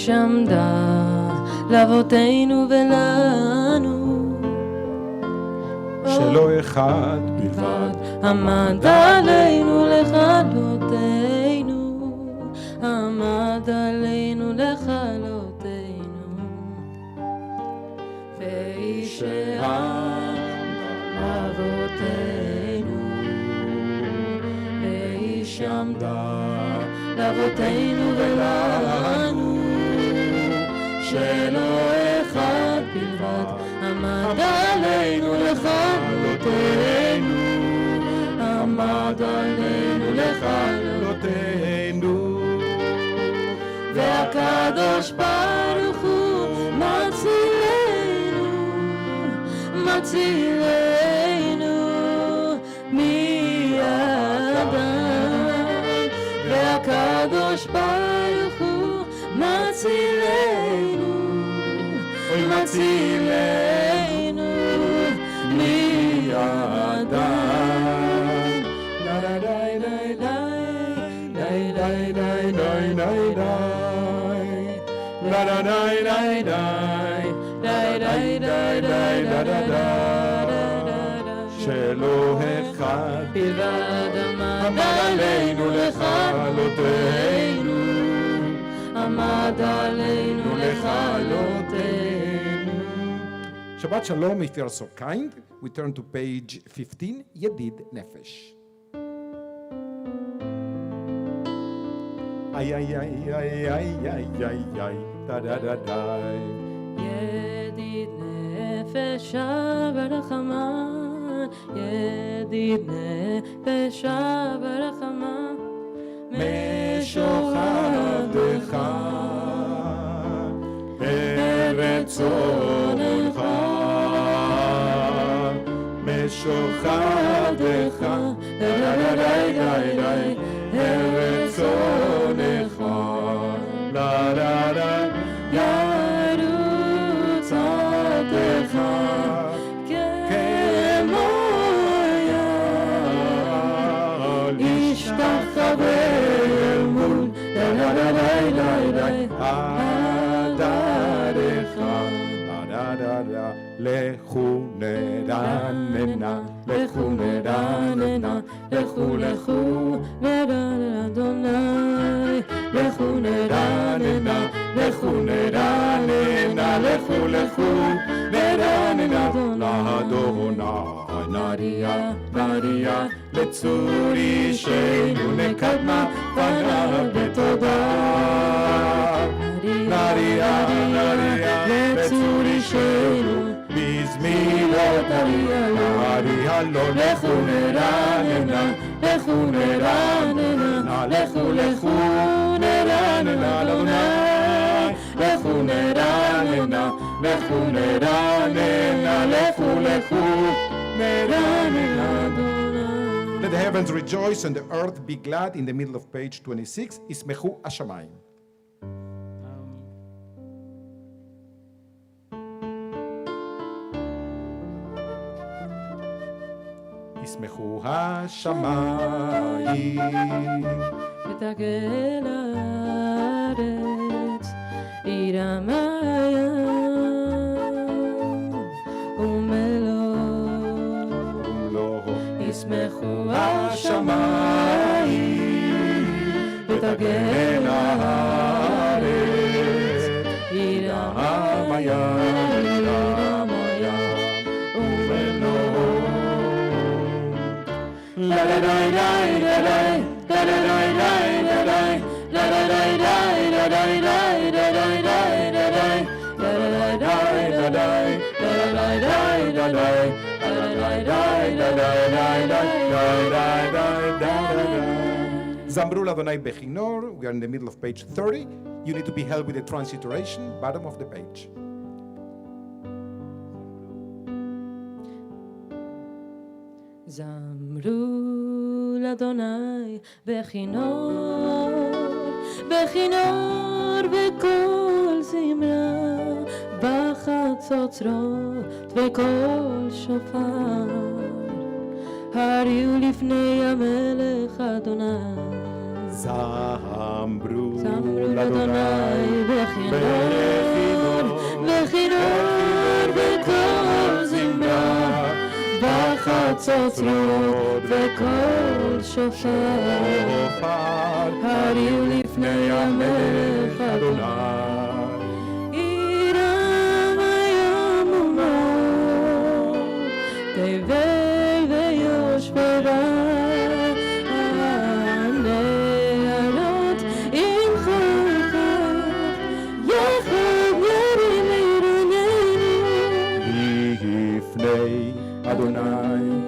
האש עמדה לאבותינו ולנו, שלא אחד בלבד עמד עלינו לכלותנו, עמד עלינו לכלותנו, ואיש העם לאבותינו, ואיש עמדה לאבותינו ולנו, שלא אחד בלבד עמד עלינו לכלותנו, עמד עלינו לכלותנו, והקדוש ברוך הוא מצילנו, מצילנו מידם, והקדוש ברוך הוא מצילנו, מצילנו מידם. לה לה לה לה לה לה לה לה לה לה לה לה שלא אחד בלבד עמד עלינו לכלותנו, עמד עלינו לכלותנו. Shabbat Shalom, if you are so kind. We turn to page 15, Yedid Nefesh. Ay, ay, ay, ay, ay, ay, ay, ay, da, da, da, da. ידיד נפש ברחמה, ידיד נפש ברחמה, משוכבך ברצונך, משוכבך ברצונך, לה לה לה ירוץ עבדך כמו יעל, ישתחווה אל מול עדתך, לכו נרננה, לכו נרננה, לכו לכו נרננה אדוני, לכו נרננה, לכו נרננה, לכו לכו נרננה לאדוני, נריה נריה לצור אישנו נקדמה פניו בתודה, נריה נריה לצור אישנו בזמירות נריה לא, לכו נרננה, לכו נרננה, לכו לכו נרננה לאדוני, לכו נרננה, לכו נרננה, לכו לכו נרננה אדוני. Let the heavens rejoice and the earth be glad. In the middle of page 26, Ismechu Hashamayim. ישמחו השמיים ותגל הארץ ירמיה ומלוא, ישמחו השמיים ותגל הארץ ירמיה La la la la la la la la la la Zambrul Adonai Bechinor. We are in the middle of page 30. You need to be helped with the transliteration, bottom of the page. זמרו לאדוני בכינור, בכינור בקול זמרה, בחצוצרות וקול שופר, הריעו לפני המלך אדוני. זמרו לאדוני בכינור בקול זמרה, בחצוצרות וקול שופר, הריעו לפני המלך אדוני. עירם היום ומור, תבל ויושברה, הנערות עם חוכך, יחד ירים עירוננו. לפני אדוני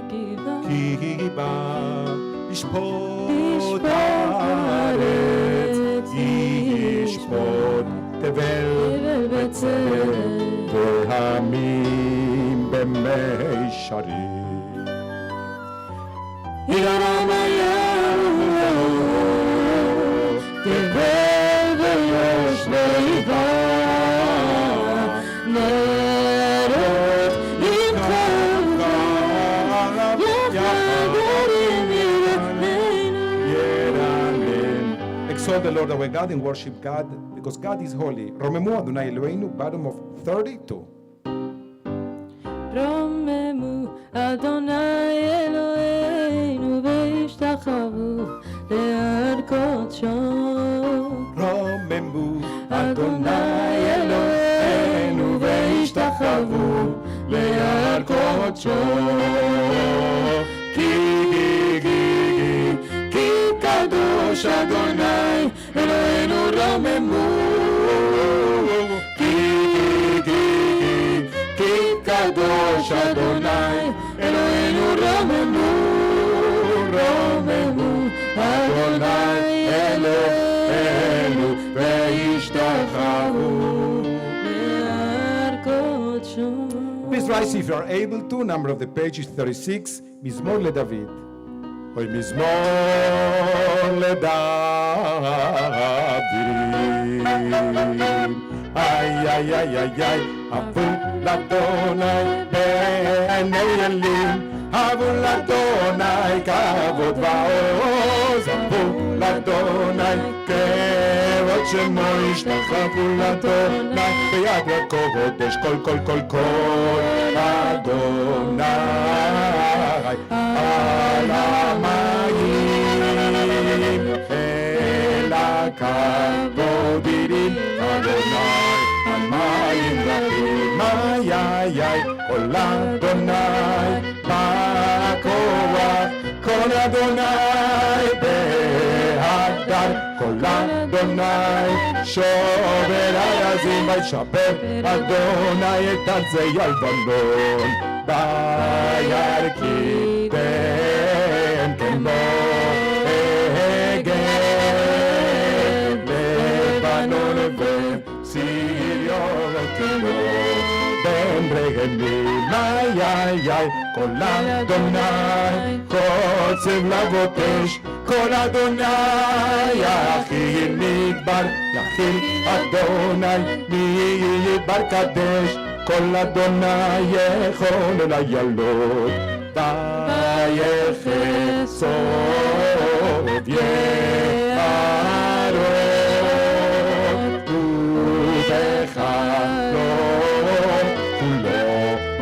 כי בא לשפוט הארץ, ישפוט תבל וצדק והמים במישרים. עירם היום ומור, תבל ויושברה, נערות עם חוכך, יחד ירים עירוננו. Exalt the Lord our God and worship God, because God is holy. רוממו אדוני אלוהינו, bottom of 32. רוממו אדוני אלוהינו והשתחוו להר קודשו. רוממו אדוני אלוהינו והשתחוו להר קודשו. כי קדוש אדוני אלוהינו רוממו. כי קדוש אדוני אלוהינו רוממו. רוממו אדוני אלוהינו והשתחוו להר קודשו. Please rise if you are able to. Number of the page is 36. מזמור לדוד. אוי מזמור לדוד. איי איי איי איי איי. אבו לאדוני בעיני אלים. אבו לאדוני כבוד ועוז. אבו לאדוני כבוד שמו ישתחוו לאדוני ביד הקודש כל כל כל כל אדוני על המים אל הכבוד ירים אדוני על מים רבים איי איי איי כל אדוני בכוח כל אדוני בהדר כל אדוני שובר ארזים וישבר אדוני את ארצי הלבנון בירכיתם כמו הגן לבנון וסיריון כמו בין רגלים איי איי איי כל אדוני קוצב לבוטש כל אדוני יכיל מדבר יכיל אדוני מדבר קדש כל אדוני יכול לעלות ויחסוד יערות ובחלום כולו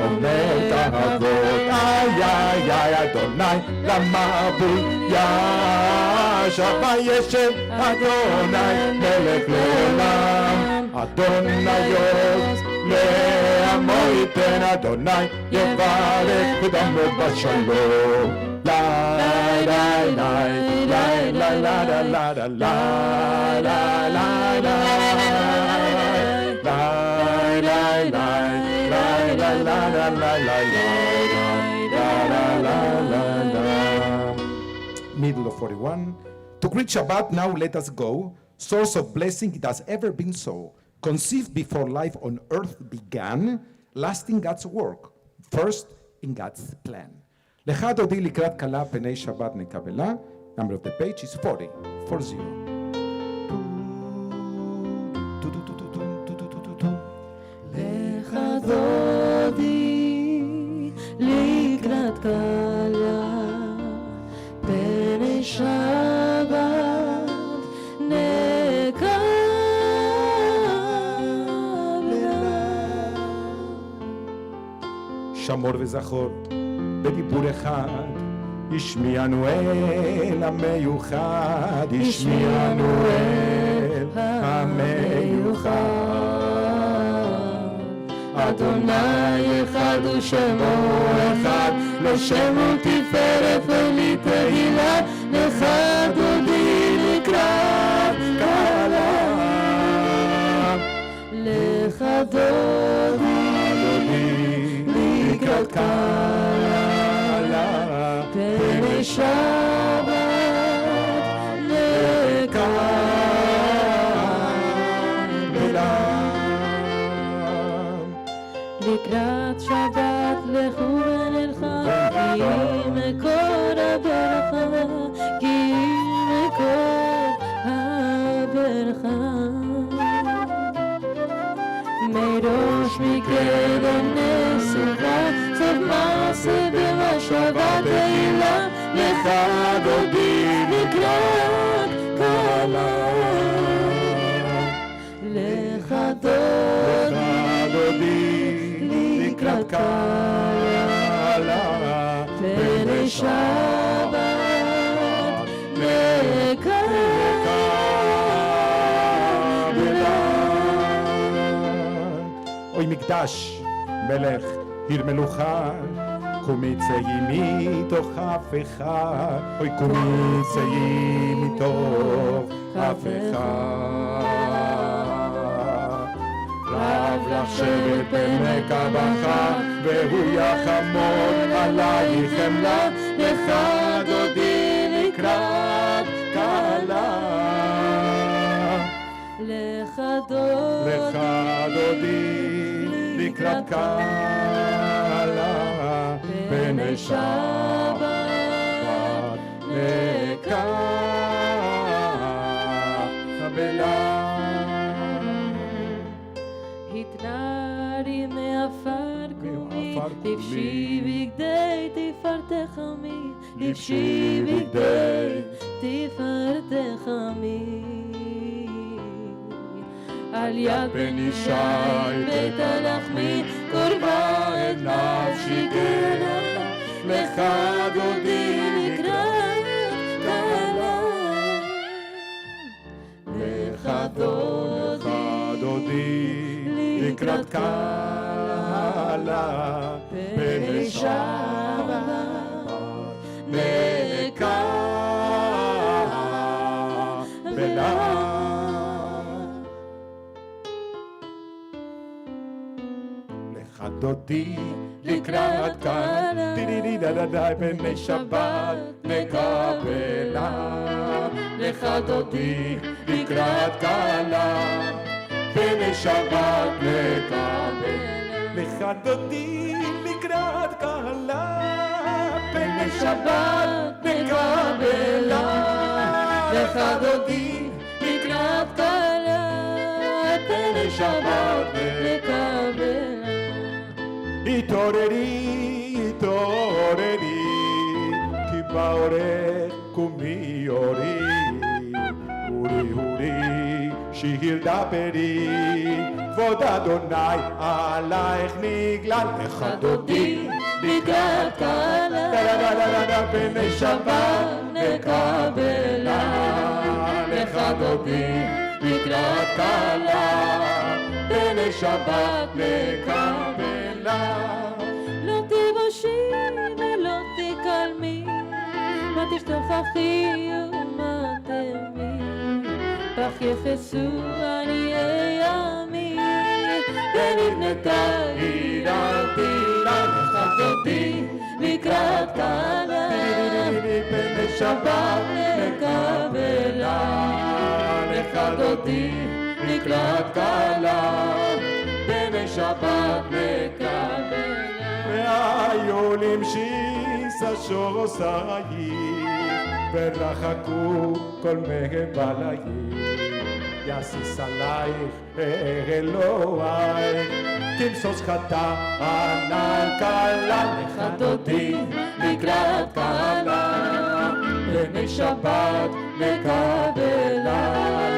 אומר תהבות איי איי איי אדוני למבול ישב וישב אדוני מלך לעולם אדוני עוז לעמו ייתן אדוני יברך ודמו בשלום לי לי לי לי לי Middle of 41. To greet Shabbat, now let us go. Source of blessing, it has ever been so. Conceived before life on earth began, lasting God's work, first in God's plan. לך דודי לקראת כלה פני שבת נקבלה. Number of the page is 40. 40. לך דודי לקראת כלה פני שבת שמור וזכור, בדיבור אחד, השמיענו אל המיוחד, השמיענו אל המיוחד. אדוני אחד ושמו אחד, לשם ותפארת ולתהילה, לך דודי לקראת קהלה. לך דודי לקראת קהלה, פני שבת לקהלה. לקראת שבת לכו ונלכה, כי מקור הברכה, כי מקור הברכה. מראש מקדם נסוכה, סוף מעשה במחשבה תהילה, לך דודי לקראת קהלה. לך דודי לקראת קהלה, פני שבת לקהלה. אוי מקדש, מלך, עיר מלוכה, קומי צאי מתוך אף אחד, אוי קומי צאי מתוך אף אחד. רב לך שבט פני קבחה, והוא יחמוד עלייך חמלה, לך דודי לקראת קהלה. לך דודי לקראת קהלה, פני שבת לקהלה. התנערי מעפר קומי, לבשי בגדי תפארתך עמי, לבשי בגדי תפארתך עמי. על יד בן ישי בית הלחמי, קורבה את נפשי גרה, לך דודי לקראת קהלה. לך דודי לקראת קהלה, פני שבת לקהלה. דודי לקראת קהלה, דידי דדדי פני שבת נקבלה. לך דודי לקראת קהלה, פני שבת נקבלה. לך דודי לקראת קהלה, פני שבת נקבלה. לך דודי לקראת קהלה, פני שבת נקבלה. התעוררי, התעוררי, כי באורך קומי אורי. אורי אורי, שיר דברי, כבוד אדוני עלייך נגלה. לך דודי לקראת קהלה, פני שבת נקבלה. לך דודי לקראת קהלה, פני שבת נקבלה. לא תבושי ולא תקלמי, מה תשתוכחי ומה תמי, בך יחסו עניי עמי, ונבנתה עיר על תילה. לך דודי לקראת קהלה, פני שבת נקבלה. לך דודי לקראת קהלה, פני שבת נקבלה. והיו למשיסה שורוסי, ורחקו כל מהבלעי. יסיס עלייך אלוהיך, תמסוס חטא ענן קלה. לך דודי לקראת קהלה, פני שבת נקבלה.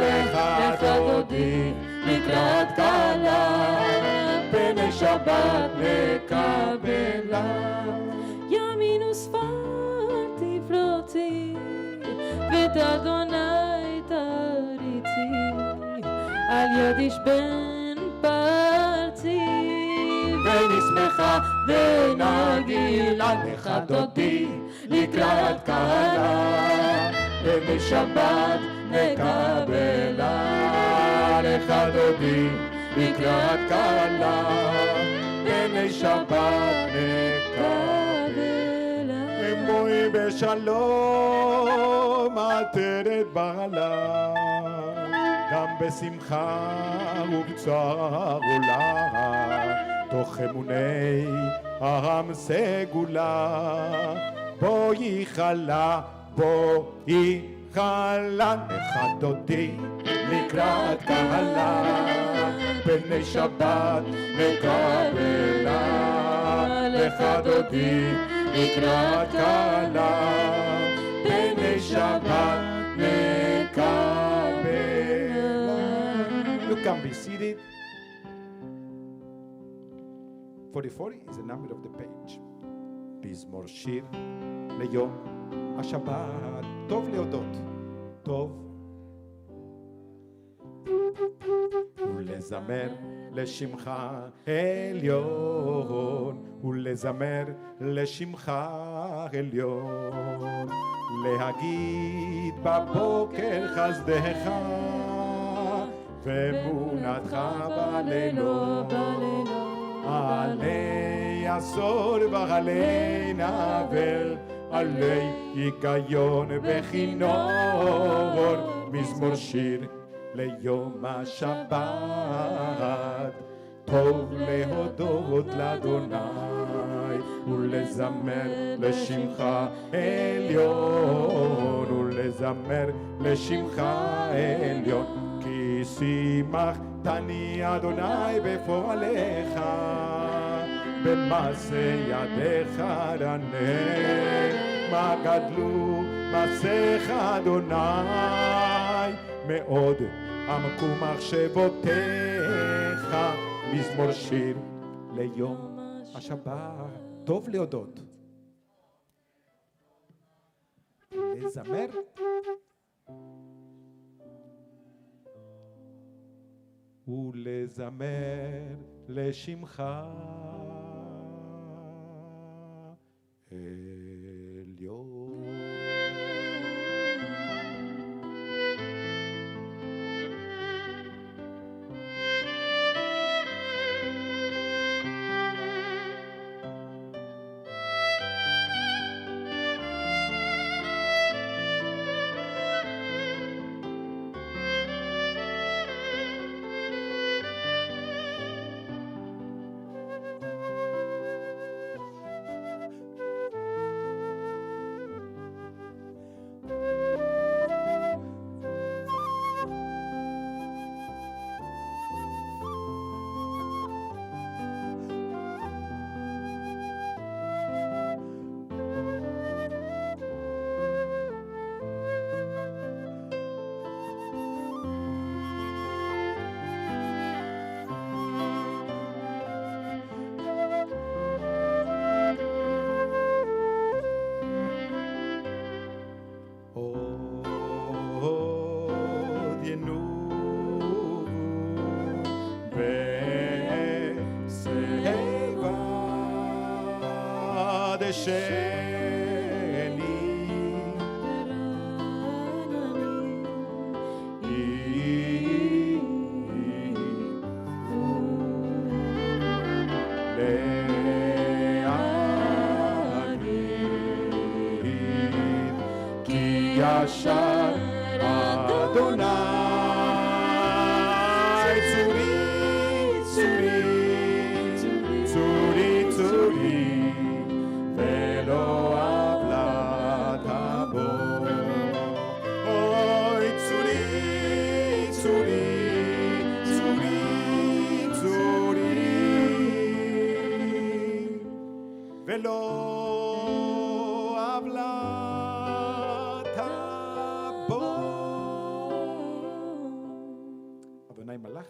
לך דודי לקראת קהלה, פני שבת נקבלה. נקבלה. ימין ושפת תפלותי, ואת אדוני תריצי, על יד איש בן פרצי. ונשמחה ונגילה נכדותי לקראת קהלה, ומשבת נקבלה נכדותי לקראת קהלה, ומשבת נקבלה. אמוי בשלום עטרת בעלה, גם בשמחה ובצער עולה, תוך אמוני העם סגולה. בואי חלה, בואי חלה, נכדותי לקראת קהלה, בני שבת נקבלה, נכדותי לקראת קהלה, בני שבת נקבלה. You can be seated. 44 is the number of the page. מזמור שיר ליום השבת, טוב להודות, טוב ולזמר לשמך עליון, ולזמר לשמך עליון, להגיד בבוקר חסדך ואמונתך בלילות, עלי עשור ועלי נבל, עלי היגיון וכינור, מזמור שיר ליום השבת, טוב להודות לאדוני ולזמר לשמך עליון, ולזמר לשמך עליון, כי שימחתני אדוני בפועליך, במעשה ידיך רנה, מה גדלו מעשיך אדוני, מאוד עמקו מחשבותיך. מזמור שיר ליום השבת, טוב להודות, לזמר ולזמר לשמך עליון. ישר אדוני צורי צורי צורי צורי ולא עוולת הבור, אוי צורי צורי צורי צורי ולא מלך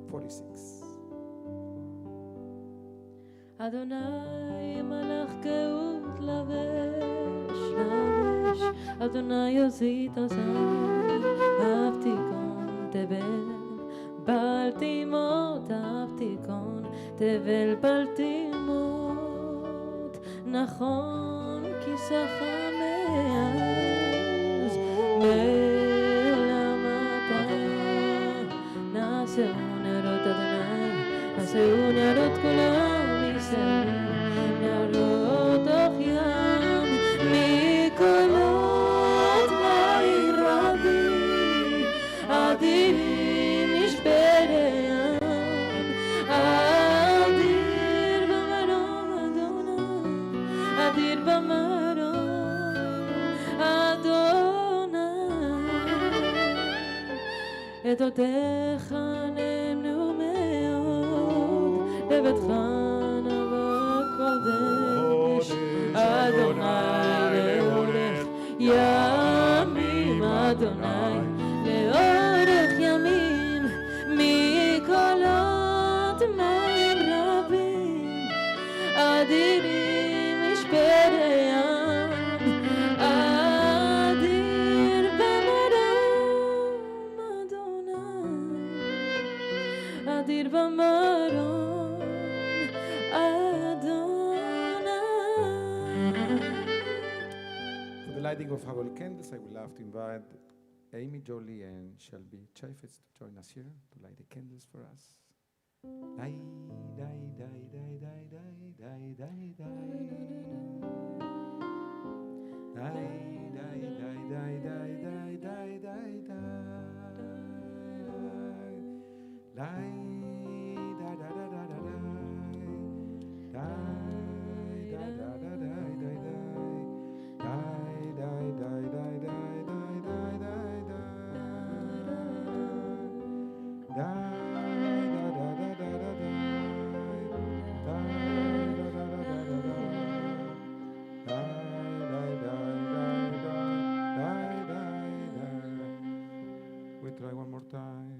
46. Adonai malach geut lavesh Adonai yosita zan Avtikon tevel baltimot Avtikon tevel baltimot Nachon kisacha me'az me'lamata Naseu nerot Adonai Naseu nerot kulam נערות אוחיים מקולות מים רבים אדירים משברים אדיר במרום אדוני אדיר במרום אדוני עדותיך נאמנו מאוד בביתך Adonai leorech yamim Adonai leorech yamim mikolot mayim rabim adirim mishpereyam adir b'marom Adonai adir b'marom For the lighting of our candles, I would love to invite Amy, Jolie, and Shelby Chaffetz to join us here to light the candles for us. Die, die, die, die, die, die, die, die, die. Die, die, die, die, die, die, die, die, die. Die, da, da, da, da, da, die. We try one more time.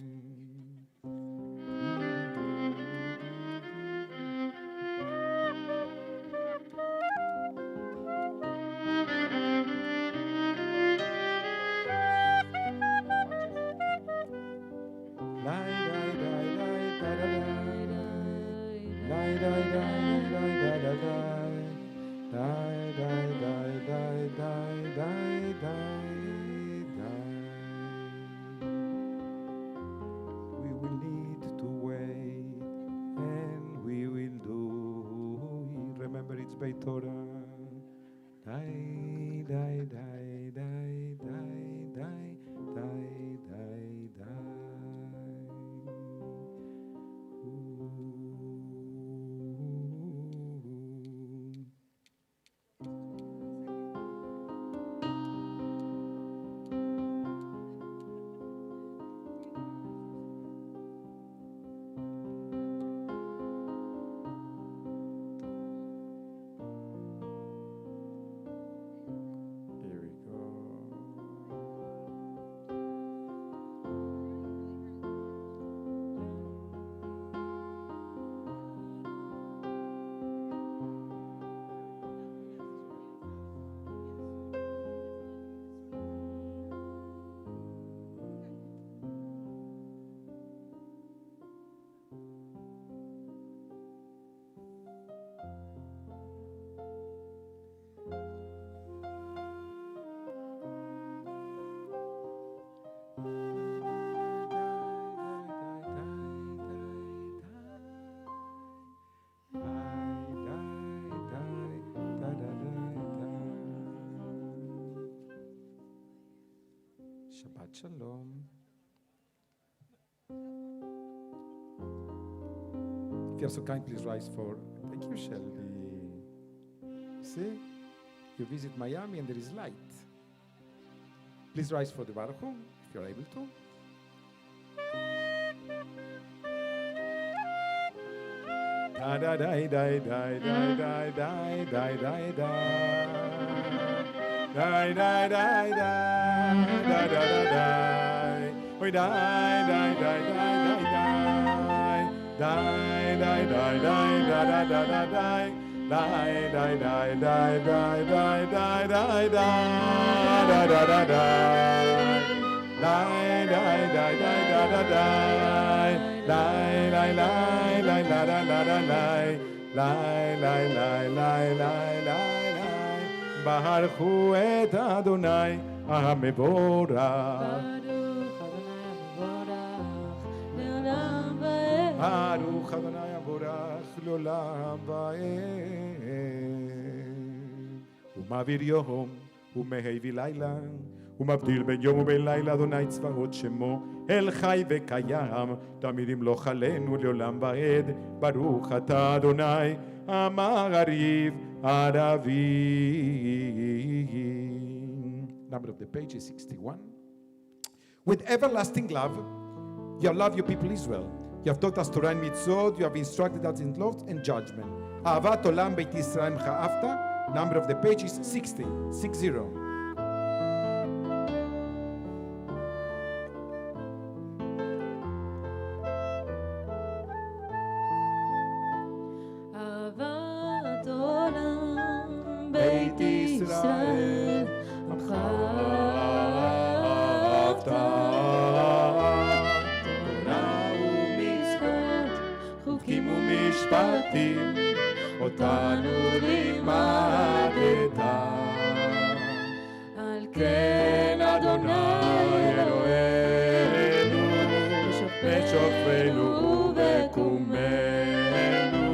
We will need to wait, and we will do. Remember, it's Beth Torah. Die, die, die, die, die, die, die, die, die. Here we go. Shabbat Shalom. If you're so kind, please rise for. Thank you, Shelby. See, you visit Miami and there is light. Please rise for the Baruch if you're able to. Da da da da da da da da da da da. Die, die, die, die, die, die, die, die. We die, die, die, die, die, die. die, die, die, die, da, da, da, da, die. Die, die, die, die, die, die, die, die, die, da, da, da, die. Die, die, die, die, da, da, die. Die, die, die, die, da, da, da, da, die. Die, die, die, die, die, die, die. ברכו את אדוני המבורך. ברוך אדוני המבורך לעולם ועד. הוא מעביר יום ומהביא לילה, הוא מבדיל בין יום ובין לילה, אדוני צבאות שמו, אל חי וקיים, תמיד ימלוך עלינו לעולם ועד. ברוך אתה אדוני המעריב ערבים. Number of the page is 61. With everlasting love, you have loved your people Israel. You have taught us Torah and mitzvot. You have instructed us in laws and judgment. אהבת עולם בית ישראל אהבת. Number of the page is 60. 60. אהבת עולם בית ישראל עמך אהבת. תורה ומצוות חוקים ומשפטים אותנו לימדת. על כן אדוני אלוהינו בשוכבנו ובקומנו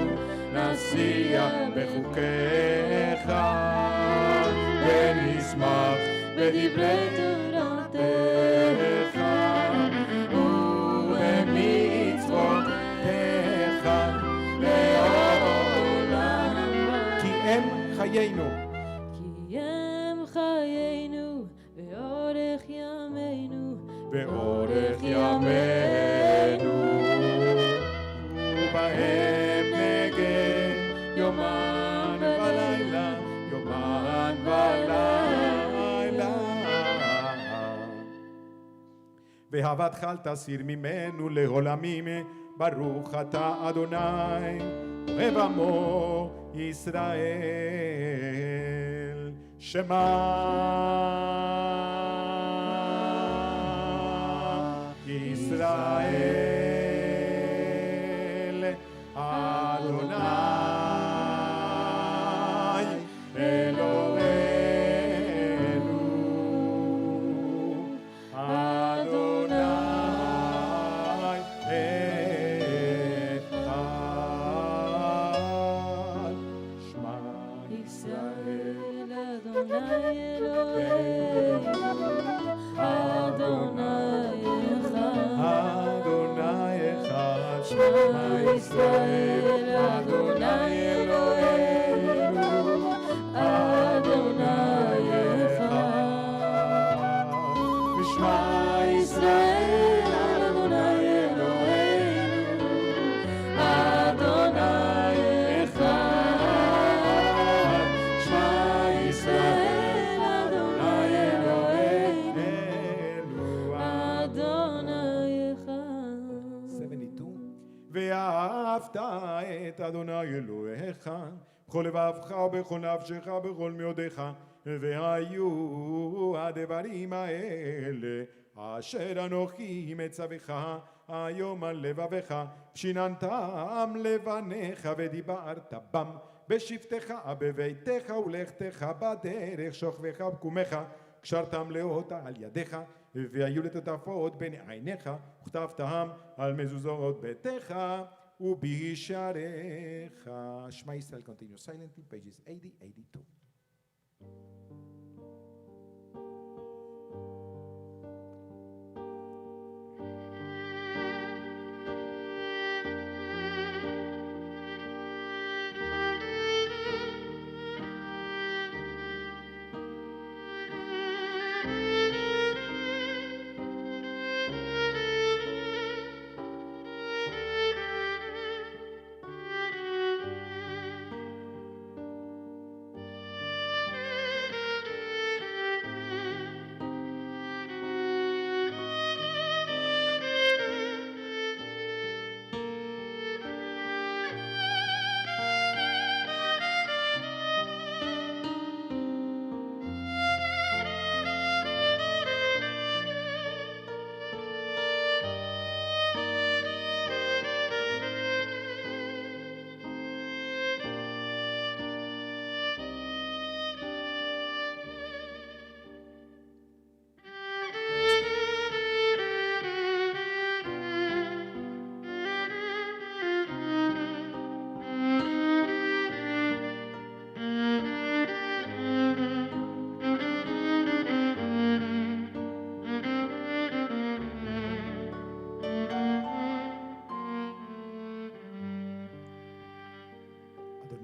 נשיח בחוקיך ונשמח בדברי תורתך ובמצוותיך לעולם. כי הם חיינו. כי הם חיינו ואורך ימינו ואורך ימינו ובהם נגן יומן ולילה, יומן ולילה. ואהבתך אל תסיר ממנו לעולמים. ברוך אתה אדוני אוהב עמו ישראל. שמע ישראל אדוני אלוהינו אדוני אחד. שמע ישראל אדוני אלוהינו אדוני אדוני אחד. שמע ישראל אדוני אלוהינו אדוני אחד. ושמע ישראל אדוני אלוהינו אדוני אחד. שמע ישראל אדוני אלוהינו אדוני אחד. 72. ואהבת את אדוני אלוהיך בכל לבבך ובכל נפשך ובכל מאודך. והיו הדברים האלה אשר אנוכי מצווך היום על לבבך, שיננתם לבניך ודיברת בם בשבתך בביתך ולכתך בדרך שוכבך ובקומך, קשרתם לאותה על ידיך והיו לטוטפות בין עיניך, וכתבתם על מזוזות ביתך ובשעריך. Shema Israel continues silently, pages 80, 82.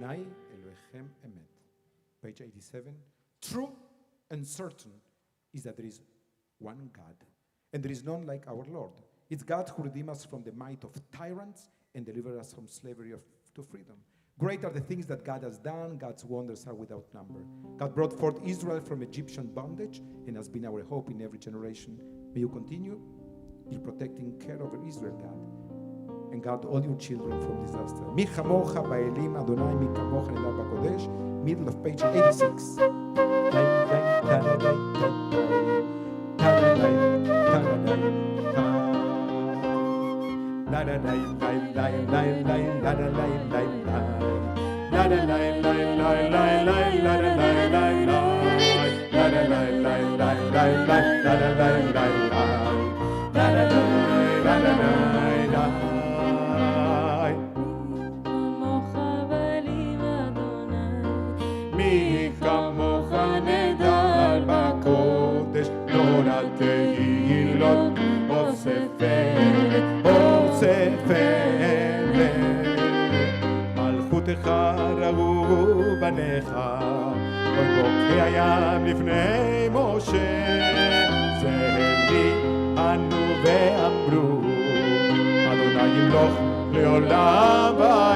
Adonai Elohechem Emet. Page 87. True and certain is that there is one God, and there is none like our Lord. It's God who redeemed us from the might of tyrants and delivered us from slavery to freedom. Great are the things that God has done. God's wonders are without number. God brought forth Israel from Egyptian bondage and has been our hope in every generation. May you continue your protecting care over Israel, God, and guard all your children from disaster. Mi chamocha ba'elim Adonai, mi kamocha nedar b'kodesh. Middle of page 86. מי כמוך נדל בקודש, לא רק תהילות אוסף אלה. מלכותך ראו בניך, כל בוקרי הים לפני משה. זהלי ענו ואמרו, אדוני ימלוך לעולם ועד.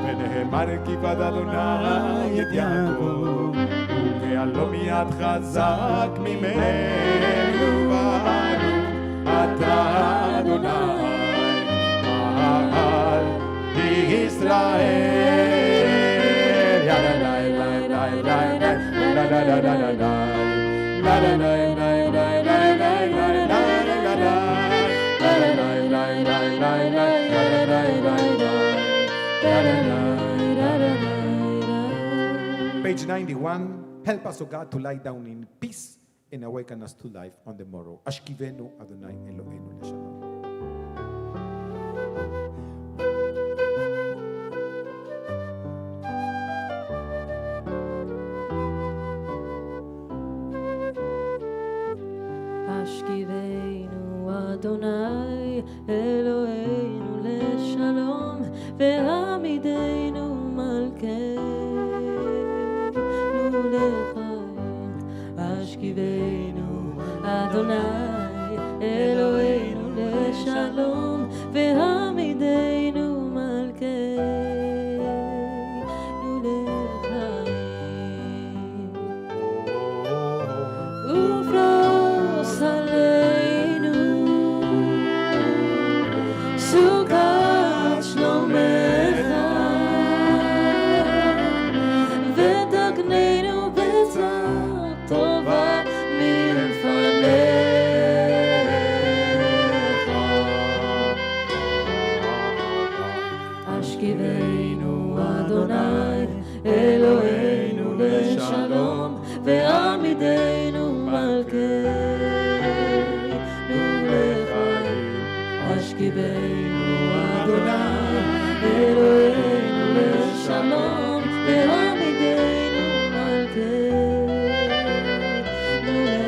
ונאמר כי פד אדוני את יעקב, וגאלו מיד חזק ממנו. ברוך אתה אדוני מעל ישראל. Page 91. Help us, O God, to lie down in peace and awaken us to life on the morrow. Ashkivenu Adonai Eloheinu Leshalom. השכיבנו אדוני אלוהינו לשלום והעמידנו מלכנו לחיים. השכיבנו אדוני אלוהינו לשלום והעמידנו מלכנו לחיים. ופרוס עלינו סוכת שלומך ותגננו בצד טובה מלפניך. השכיבנו אדוני אלוהינו לשלום ועמידנו מלכנו לחיים. השכיבנו אדוני אלוהינו לשלום ועמידנו מלכנו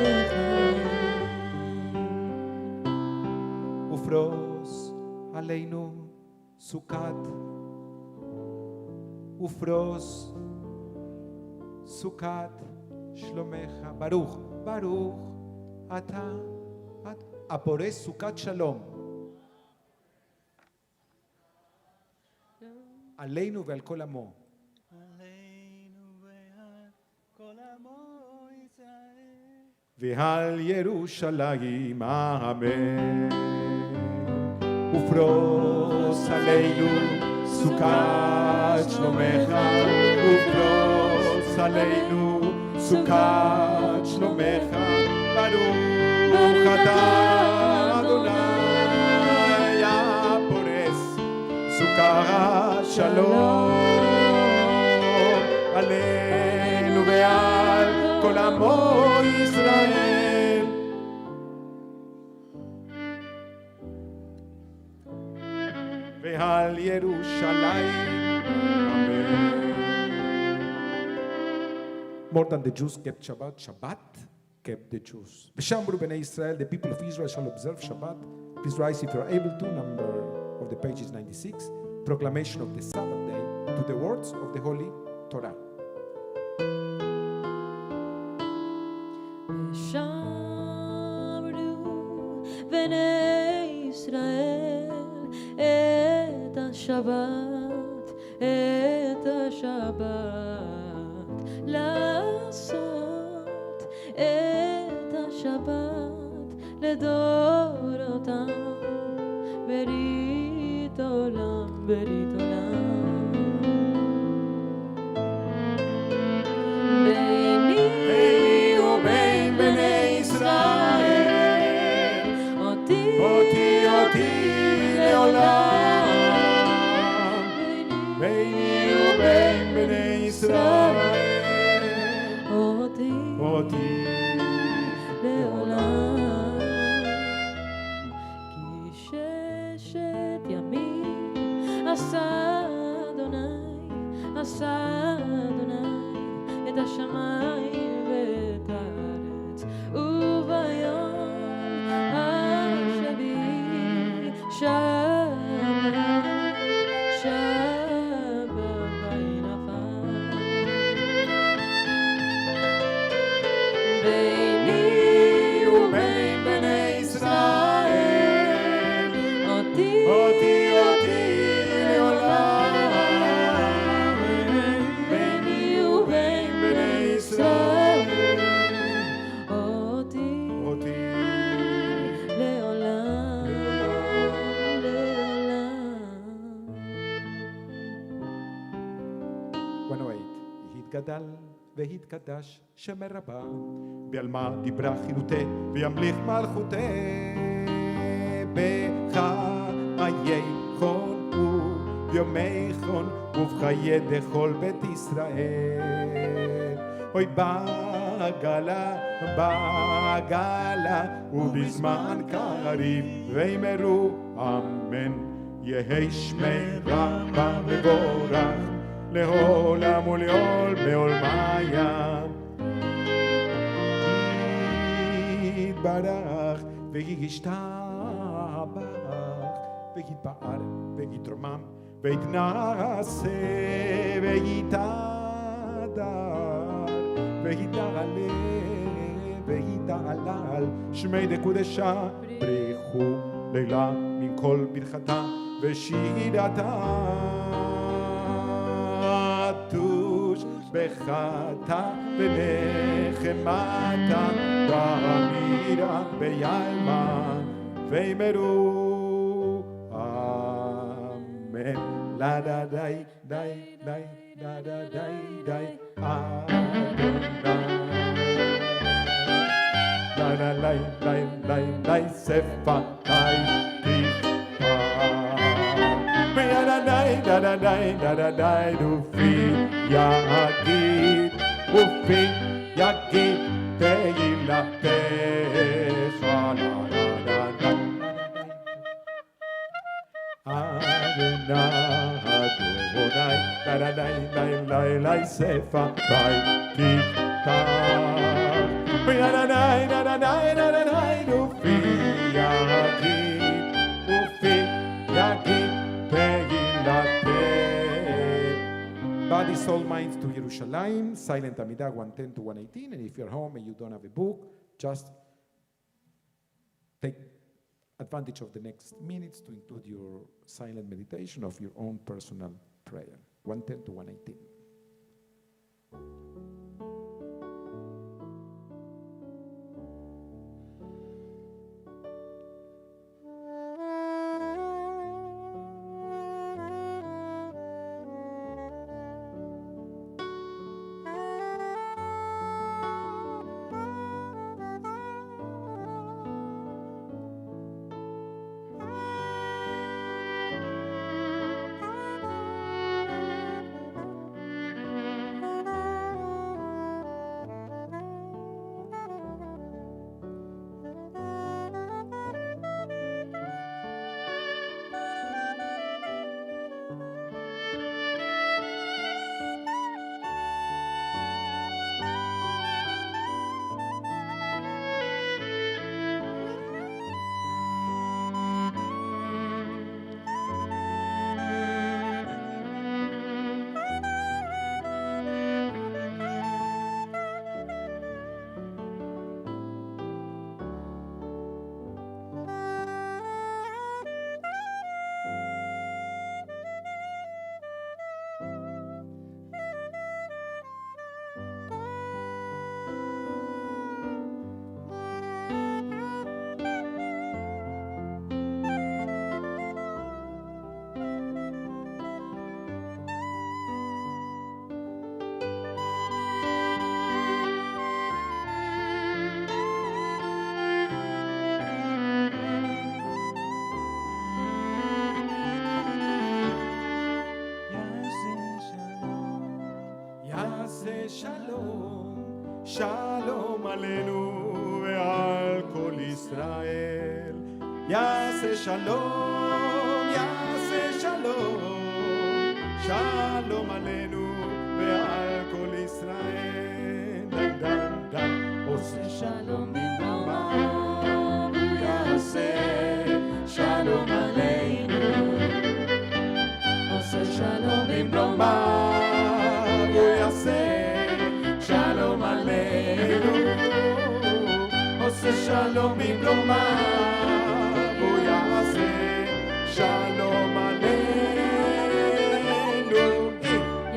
לחיים. ופרוס עלינו סוכת, ופרוס סוכת שלומך. ברוך, ברוך אתה הפורס סוכת שלום עלינו ועל כל עמו. ועל ירושלים אמן. ופרוס עלינו סוכת שלומך, ופרוס עלינו סוכת שלומך. ברוך אתה אדוני הפורס סוכת שלום עלינו ועל כל עמו ישראל. ועל ירושלים. אמן. More than the Jews kept Shabbat, Shabbat kept the Jews. V'shamru b'nei Israel, the people of Israel shall observe Shabbat. Please rise if you are able to. Number of the page is 96. Proclamation of the Sabbath day to the words of the Holy Torah. ושמרו בני ישראל את השבת, את השבת, לעשות את השבת לדורותם, ברית עולם, ברית עולם. ביני ובין בני ישראל, אותי לעולם. ביני ובין בני ישראל, אותי לעולם. כי ששת ימים עשה אדוני את השמיים ואת הארץ, וביום השביעי שבת וינפל. ביני ובין בני ישראל, אותי לעולם. ביני ובין בני ישראל, אותי לעולם, לעולם. 108. התגדל והתקדש שם רבה, ועל מה דיברה חילותי וימליך מלכותי, בחיי חון וביומי חון ובחיי דכל בית ישראל. אוי בעגלה ובזמן קריב ואמרו אמן. יהי שמי רבה מבורך לעולם ולעול בעולמיה. יתברך וישתבח ויתפאר ויתרומם ויתנשא ויתהדר ויתעלה ויתהלל שמי דקודשה. ברכו לילה מן כל ברכתה ושירתה, תוש בחטא ונחמתה באמירה ביעלמה ואמרו אמן. לה דה די די די דה דה די די אדוני. לה לה לי לי לי לי שפתי da da da ופי יגיד תהילתך. אדוני אדוני לי שפתי תפתח ופי יגיד Body, soul, mind to Yerushalayim, silent Amidah 110 to 118. And if you're home and you don't have a book, just take advantage of the next minutes to include your silent meditation of your own personal prayer. 110 to 118. שלום עלינו ועל כל ישראל. יעשה שלום, יעשה שלום, שלום עלינו ועל כל ישראל. דן דן דן, עושה שלום במרומיו, הוא יעשה שלום עלינו. עושה שלום במרומיו, הוא יעשה שלום עלינו. עושה שלום במרומיו, הוא יעשה שלום עלינו.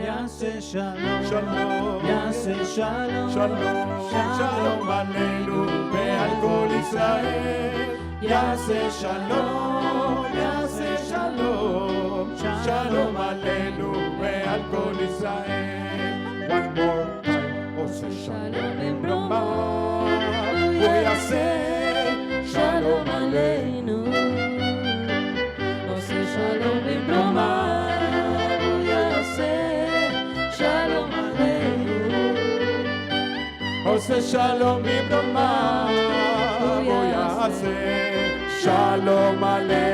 יעשה שלום, שלום, יעשה שלום, שלום, שלום עלינו ועל כל ישראל. יעשה שלום, יעשה שלום, שלום עלינו ועל כל ישראל. One more time, עושה שלום במרומיו, הוא יעשה שלום עלינו. עושה שלום במרומיו, הוא יעשה שלום עלינו. עושה שלום במרומיו, הוא יעשה שלום עלינו.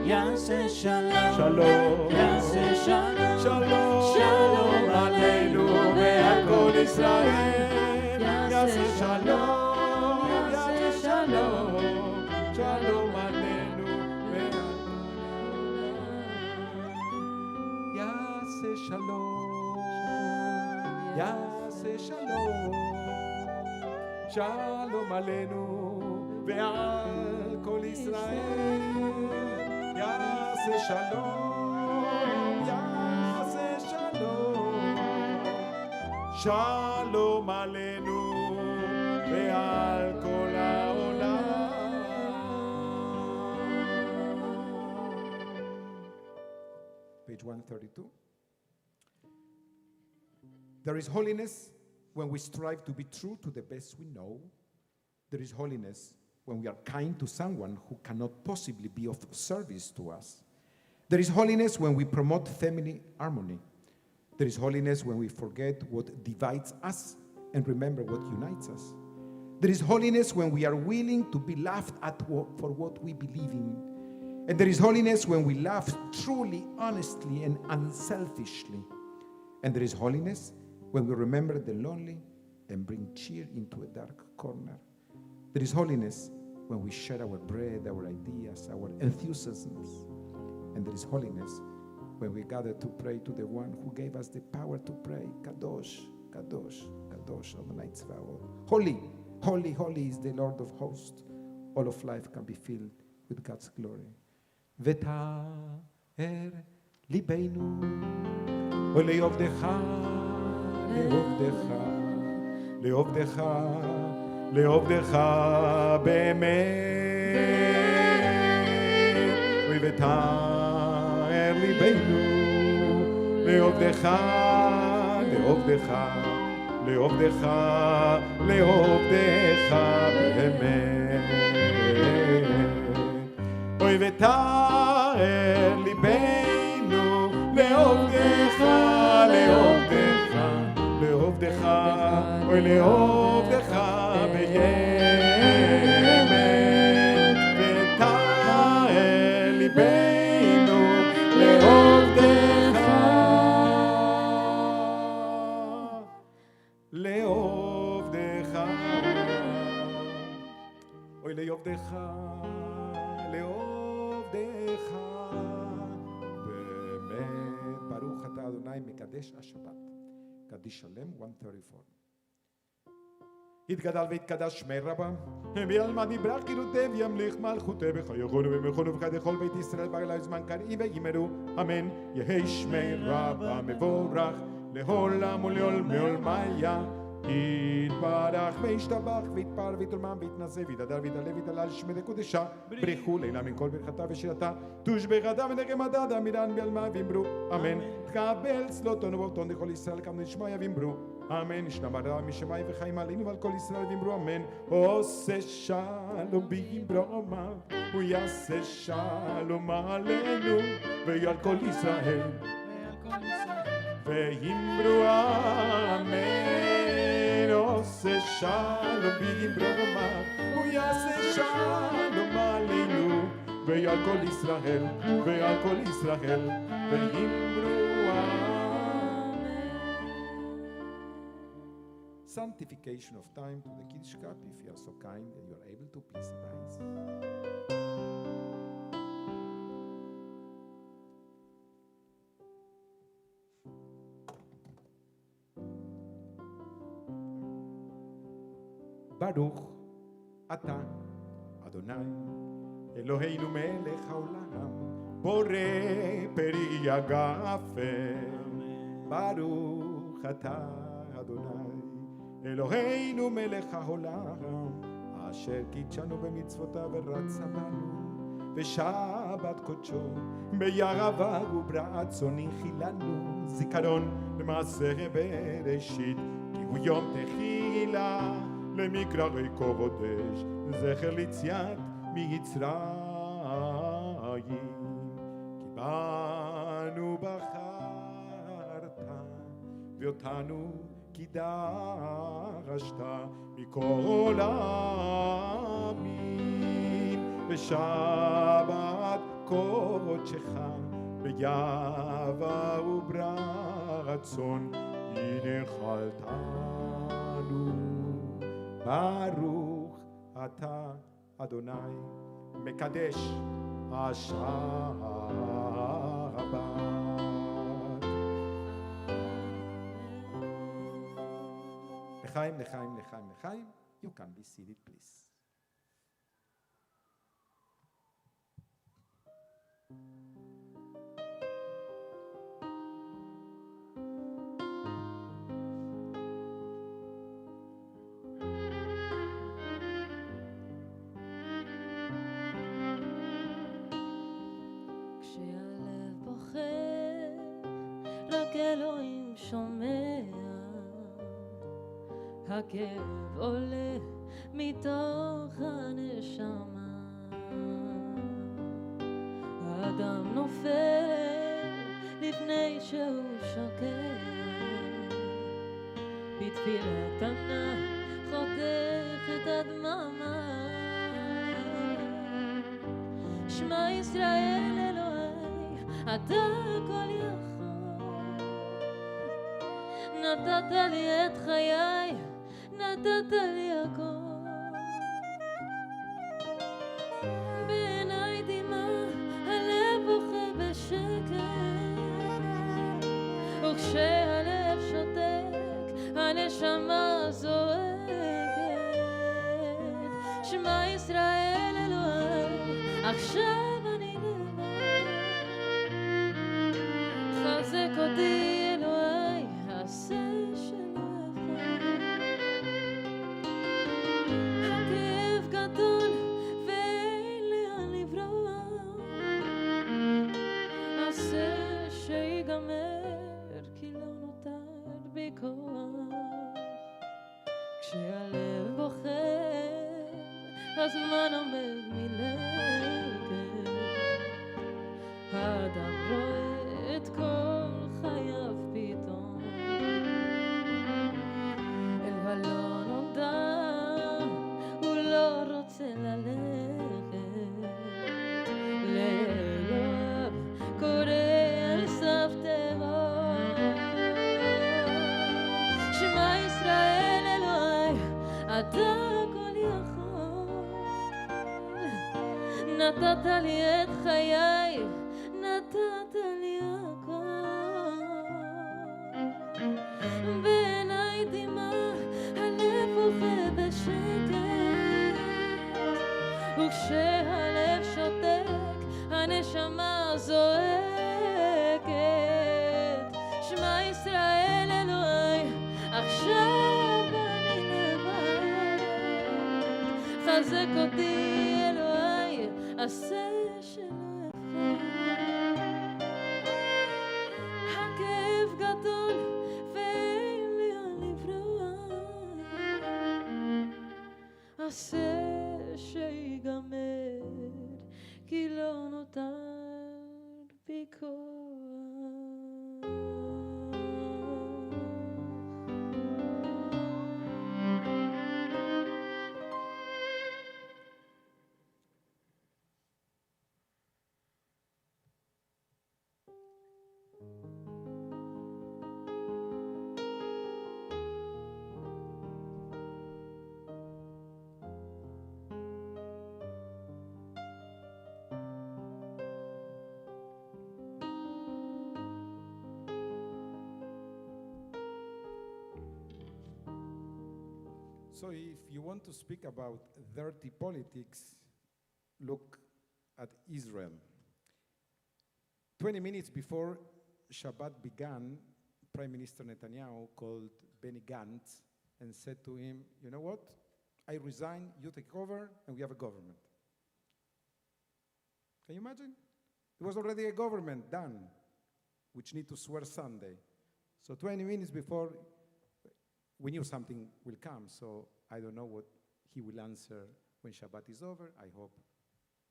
יעשה שלום, שלום, יעשה שלום, שלום, שלום עלינו ועל כל ישראל. יעשה שלום, יעשה שלום, שלום עלינו ועל יעשה שלום, יעשה שלום, שלום עלינו ועל כל ישראל. יעשה שלום, יעשה שלום, שלום עלינו ועל כל העולם. Page 132. There is holiness when we strive to be true to the best we know. There is holiness when we are kind to someone who cannot possibly be of service to us. There is holiness when we promote family harmony. There is holiness when we forget what divides us and remember what unites us. There is holiness when we are willing to be laughed at for what we believe in. And there is holiness when we laugh truly, honestly, and unselfishly. And there is holiness when we remember the lonely and bring cheer into a dark corner. There is holiness when we share our bread, our ideas, our enthusiasms. And there is holiness when we gather to pray to the one who gave us the power to pray. Kadosh, Kadosh, Kadosh, Adonai Tzvaot. Holy, holy, holy is the Lord of hosts. All of life can be filled with God's glory. ותאר ליבנו ולעובדך, לעובדך, לעובדך, לעובדך באמת. ותאר ליבנו לעובדך, לעובדך, לעובדך, לעובדך באמת. אוי ותאר ליבנו לעובדך, לעובדך, לעובדך, אוי לעובדך באמת. ותאר ליבנו לעובדך, לעובדך, אוי לעובדך, לעובדך באמת. ברוך אתה אדוני מקדש השבת. קדיש שלם 134. יתגדל ויתקדש שמי רבה, וילמד יברך קידותיו וימליך מלכותיו ויחונו ומלכונו וכד כל בית ישראל בגלל זמן קריא וימרו אמן. יהי שמי רבה מבורך לעולם ולעולמי עולמיה. יתברך וישתבח ויתפאר ויתרומם ויתנשא ויתהדר ויתעלה ויתהלל שמי דקודשה. ברכו לילה מן כל ברכתה ושירתה תושבחתה ונחמתה דמירן בעלמה ואמרו אמן. תקבל צלותנו ואותנו לכל ישראל כמנו נשמעיה ואמרו אמן. ישנה ברכה משמיים וחיים עלינו ועל כל ישראל ואמרו אמן. עושה שלום במרומיו, הוא יעשה שלום עלינו ועל כל ישראל. ואמרו אמן. עושה שלום בדברומיו, הוא יעשה שלום עלינו ועל כל ישראל, ועל כל ישראל, ואמרו Sanctification of time to the Kiddush cup, if you are so kind and you are able to, please rise. ברוך אתה, אדוני, אלוהינו מלך העולם, בורא פרי הגפן. ברוך אתה, אדוני, אלוהינו מלך העולם, אשר קידשנו במצוותיו ורצה בנו, ושבת קודשו בירבה וברצון הנחילנו, זיכרון למעשה בראשית, כי הוא יום תחילה למקראי קודש, זכר ליציאת מצרים. כי בנו בחרת ואותנו קידשת מכל העמים, בשבת קודשך בירבה וברצון הנחלתנו. ברוך אתה, אדוני, מקדש השבת. לחיים, לחיים, לחיים, לחיים. You can be seated, please. כשהלב בוחר, רק אלוהים שומע, הכאב עולה מתוך הנשמה, האדם נופל לפני שהוא שוקע, בתפילת ענה חותך את הדממה. שמע ישראל אלוהי, אתה כל יכול, נתת לי את חיי, נתת לי הכל. בעיניי דמעה, הלב בוכה בשקט, וכשהלב שותק, הנשמה זועקת. שמע ישראל אלוהי, עכשיו אני לבד, חזק אותי אלוהי, עשה כשהלב בוחר, הזמן עומד מלכת, האדם רואה את כל חייו פתאום, אל הלא נודע הוא לא רוצה ללכת, לאלוהיו קורא על סף תהום. שמע ישראל אלוהי, אתה כל יכול, נתת לי את חיי, נתת לי הכל. בעיניי דמעה, הלב בוכה בשקט, וכשהלב שותק, הנשמה זועקת. שמע ישראל אלוהי, עכשיו אני לבד, חזק אותי אלוהי, עשה שלא אבחר. הכאב גדול ואין לי לאן לברוח, עשה שיגמר, כי לא נותר בי כוח. So if you want to speak about dirty politics, look at Israel. 20 minutes before Shabbat began, Prime Minister Netanyahu called Benny Gantz and said to him, you know what? I resign, you take over, and we have a government. Can you imagine? There was already a government done, which need to swear Sunday. So 20 minutes before, we knew something will come, so I don't know what he will answer when Shabbat is over. I hope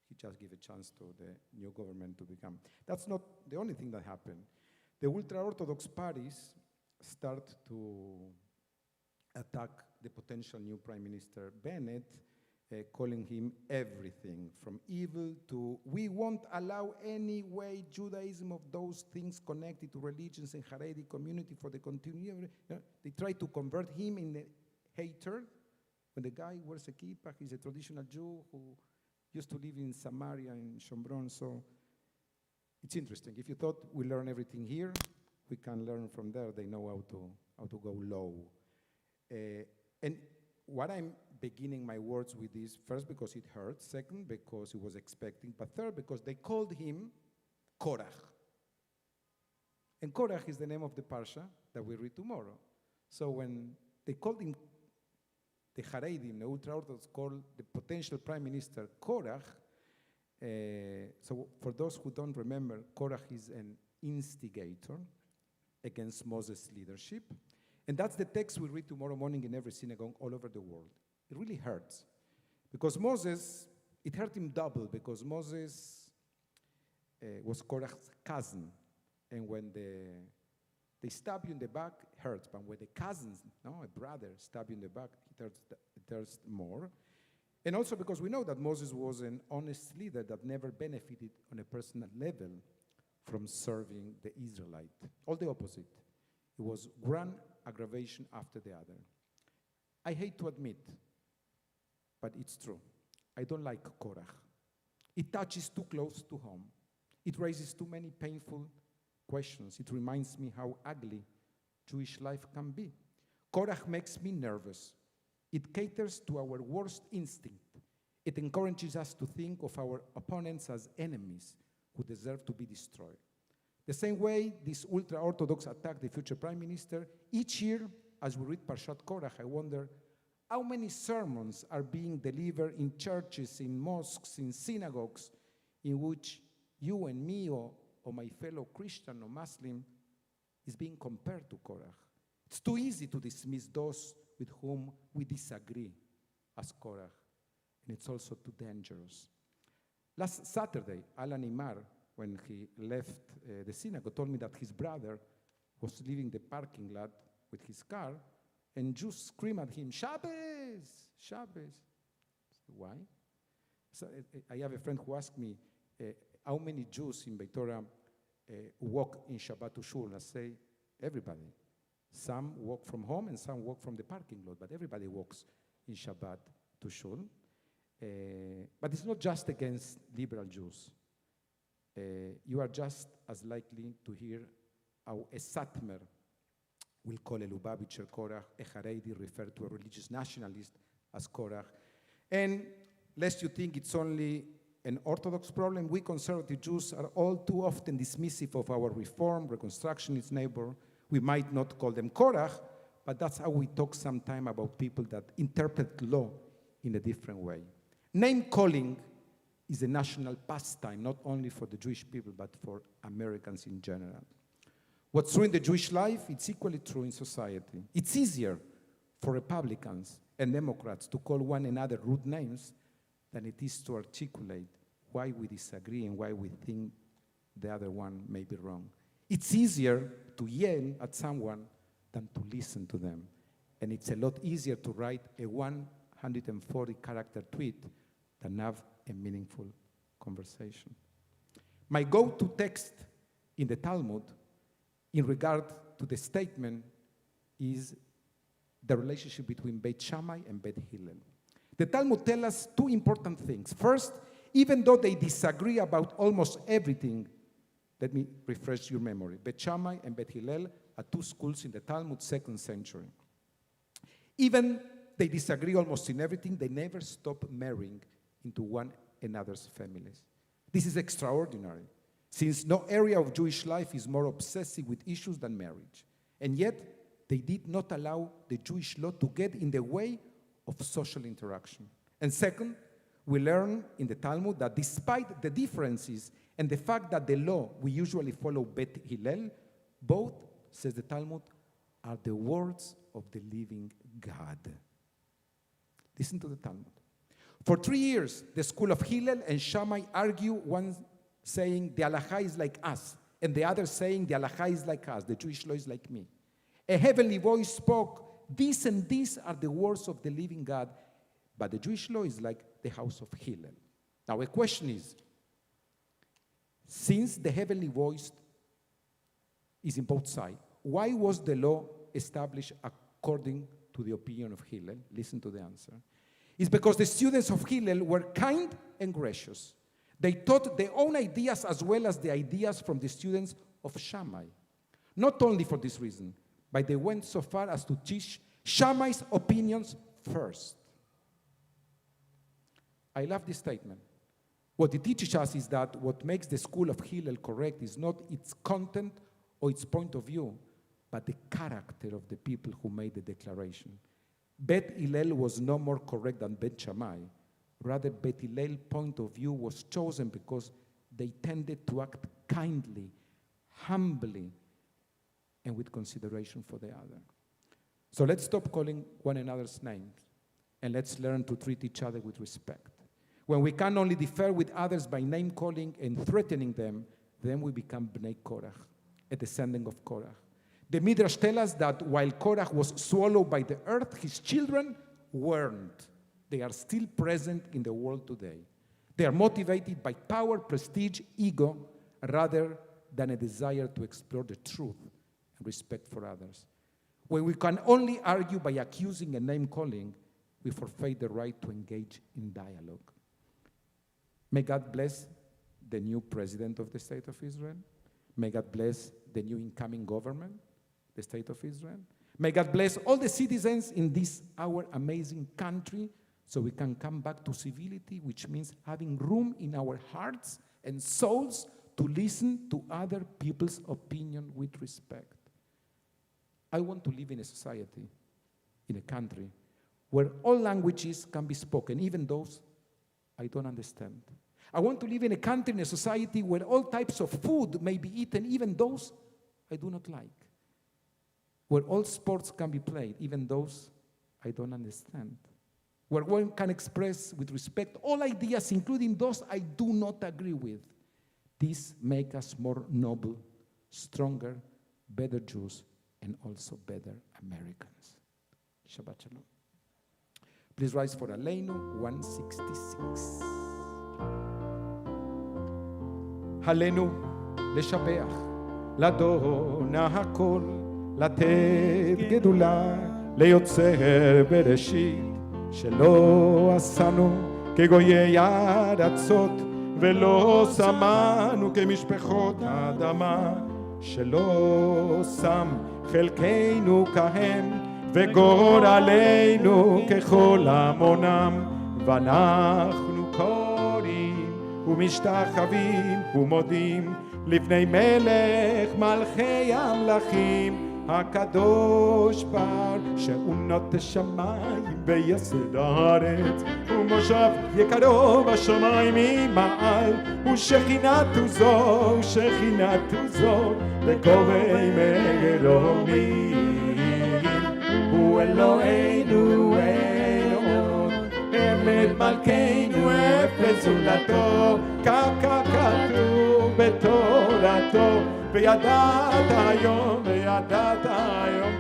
he just give a chance to the new government to become. That's not the only thing that happened. The ultra-Orthodox parties start to attack the potential new Prime Minister Bennett, calling him everything from evil to we won't allow any way Judaism of those things connected to religions and Haredi community for the continuity. They try to convert him in a hater. When the guy wears a kippah, he's a traditional Jew who used to live in Samaria in Shomron. So it's interesting. If you thought we learn everything here, we can learn from there. They know how to go low. And what I'm beginning my words with is, first, because it hurts, second, because he was expecting, but third, because they called him Korach. And Korach is the name of the parsha that we read tomorrow. So when they called him, the Haredim, the ultra-Orthodox, called the potential prime minister Korach, so for those who don't remember, Korach is an instigator against Moses' leadership. And that's the text we read tomorrow morning in every synagogue all over the world. It really hurts. Because Moses, it hurt him double, because Moses was Korach's cousin. And when they stab you in the back, it hurts. But when the cousins, a brother, stab you in the back, it hurts more. And also because we know that Moses was an honest leader that never benefited on a personal level from serving the Israelite. All the opposite. It was one aggravation after the other. I hate to admit, but it's true. I don't like Korach. It touches too close to home. It raises too many painful questions. It reminds me how ugly Jewish life can be. Korach makes me nervous. It caters to our worst instinct. It encourages us to think of our opponents as enemies who deserve to be destroyed. The same way these ultra-Orthodox attack the future prime minister, each year, as we read Parshat Korach, I wonder how many sermons are being delivered in churches, in mosques, in synagogues, in which you and me or my fellow Christian or Muslim is being compared to Korach. It's too easy to dismiss those with whom we disagree as Korach, and it's also too dangerous. Last Saturday, Alan Imar, when he left the synagogue, told me that his brother was leaving the parking lot with his car, and Jews scream at him, Shabbos, Shabbos. Why? So I have a friend who asked me, how many Jews in Beth Torah walk in Shabbat to shul? I say, everybody. Some walk from home and some walk from the parking lot, but everybody walks in Shabbat to shul. But it's not just against liberal Jews. You are just as likely to hear how a Satmar will call a Lubavitcher Korach, a Haredi refer to a religious nationalist as Korach. And lest you think it's only an Orthodox problem, we conservative Jews are all too often dismissive of our Reform, Reconstructionist neighbor. We might not call them Korach, but that's how we talk sometimes about people that interpret law in a different way. Name-calling is a national pastime, not only for the Jewish people, but for Americans in general. What's true in the Jewish life, it's equally true in society. It's easier for Republicans and Democrats to call one another rude names than it is to articulate why we disagree and why we think the other one may be wrong. It's easier to yell at someone than to listen to them. And it's a lot easier to write a 140-character tweet than have a meaningful conversation. My go-to text in the Talmud in regard to the statement is the relationship between Beit Shammai and Beit Hillel. The Talmud tells us two important things. First, even though they disagree about almost everything, let me refresh your memory. Beit Shammai and Beit Hillel are two schools in the Talmud, 2nd century. Even they disagree almost in everything, they never stop marrying into one another's families. This is extraordinary, since no area of Jewish life is more obsessive with issues than marriage. And yet, they did not allow the Jewish law to get in the way of social interaction. And second, we learn in the Talmud that despite the differences and the fact that the law we usually follow Beth Hillel, both, says the Talmud, are the words of the living God. Listen to the Talmud. For 3 years, the school of Hillel and Shammai argue, one saying the halacha is like us, and the other saying the halacha is like us, the Jewish law is like me. A heavenly voice spoke, these and these are the words of the living God, but the Jewish law is like the house of Hillel. Now, a question is, since the heavenly voice is in both sides, why was the law established according to the opinion of Hillel? Listen to the answer. It's because the students of Hillel were kind and gracious. They taught their own ideas as well as the ideas from the students of Shammai. Not only for this reason, but they went so far as to teach Shammai's opinions first. I love this statement. What it teaches us is that what makes the school of Hillel correct is not its content or its point of view, but the character of the people who made the declaration. Beth Hillel was no more correct than Beth Shammai. Rather, Beth Hillel's point of view was chosen because they tended to act kindly, humbly, and with consideration for the other. So let's stop calling one another's names, and let's learn to treat each other with respect. When we can only differ with others by name-calling and threatening them, then we become Bnei Korach, a descendant of Korach. The Midrash tells us that while Korach was swallowed by the earth, his children weren't. They are still present in the world today. They are motivated by power, prestige, ego, rather than a desire to explore the truth and respect for others. When we can only argue by accusing and name-calling, we forfeit the right to engage in dialogue. May God bless the new president of the State of Israel. May God bless the new incoming government, the State of Israel. May God bless all the citizens in this, our amazing country, so we can come back to civility, which means having room in our hearts and souls to listen to other people's opinion with respect. I want to live in a society, in a country, where all languages can be spoken, even those I don't understand. I want to live in a country, in a society where all types of food may be eaten, even those I do not like. Where all sports can be played, even those I don't understand. Where one can express with respect all ideas, including those I do not agree with. This makes us more noble, stronger, better Jews, and also better Americans. Shabbat Shalom. Please rise for Aleinu 166. Halenu לשבח, לאדון הכל, לתת גדולה, ליוצר בראשית, שלא עשנו כגויי ארצות, ולא שמנו כמשפחות האדמה, שלא שם חלקנו כהם, וגורלנו ככל המונם, ואנחנו קוראים ומשתחווים ומודים לפני מלך מלכי המלכים, הקדוש בר שאונות השמיים ויסד הארץ, ומושב יקרו בשמיים ממעל, ושכינתו זו, שכינתו זו, בקוראי מרומי. הוא אלוהינו אלוהות, אמת מלכנו אפס זולתו, כך כתוב בתורתו, וידעת היום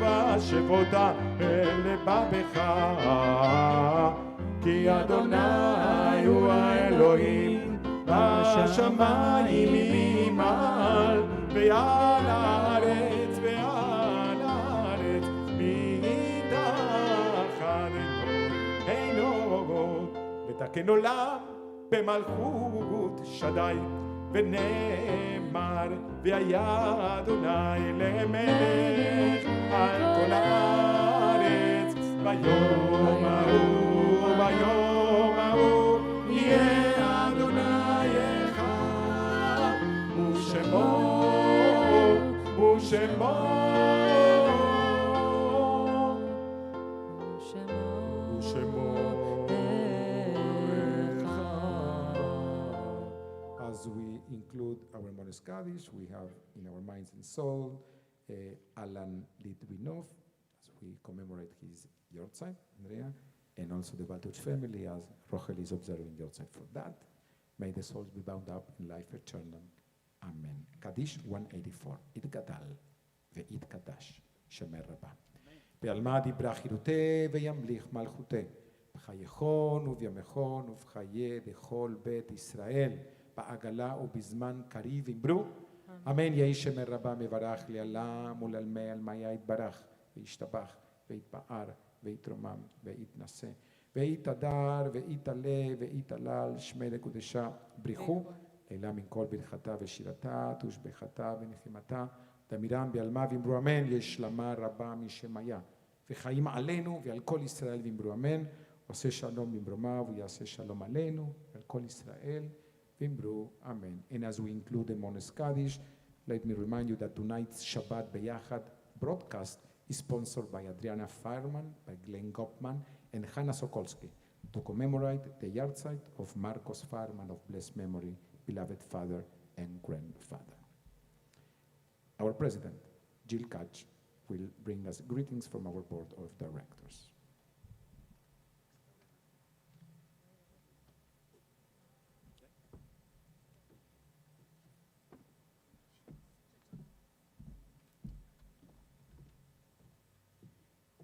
בשבותה אל לבבך, כי אדוני הוא האלוהים בשמיים ממעל, ועל הארץ ותקן עולם במלכות שדי, ונאמר והיה אדוני למלך על כל הארץ, ביום ההוא, ביום ההוא, יהיה אדוני אחד, ושמו, ושמו, ושמו אחד. As we include our Mones Kaddish, we have in our minds and soul Alan Litvinov, as we commemorate his Yortzeit, Andrea, and also the Baltuch family, as Rochel is observing Yortzeit for that. May the souls be bound up in life eternal. Amen. Kaddish 184. Itgadal ve'itgadash shemer rabba. בעלמא דיברה חירותי וימליך מלכותי. בחייכון ובימיכון ובחיי דכל בית ישראל. בעגלה ובזמן קריב אמרו. אמן יהי שמר רבה מברך לעלם ולעלמי עלמיה יתברך וישתבח ויתפאר ויתרומם ויתנשא ויתהדר ויתעלה ויתהלל שמי לקודשה בריחו אלא מן כל ברכתה ושירתה תושבחתה ונחמתה דמירם בעלמה ואמרו אמן יש שלמה רבה משמיה וחיים עלינו ועל כל ישראל ואמרו אמן עושה שלום במרומיו ויעשה שלום עלינו ועל כל ישראל ואמרו אמן. And as we include the Mones Kaddish, let me remind you that tonight's Shabbat Beyachad broadcast is sponsored by Adriana Fireman, by Glenn Gopman, and Hannah Sokolsky to commemorate the yahrzeit of Marcos Fireman of blessed memory, beloved father and grandfather. Our president, Jill Katz, will bring us greetings from our board of directors.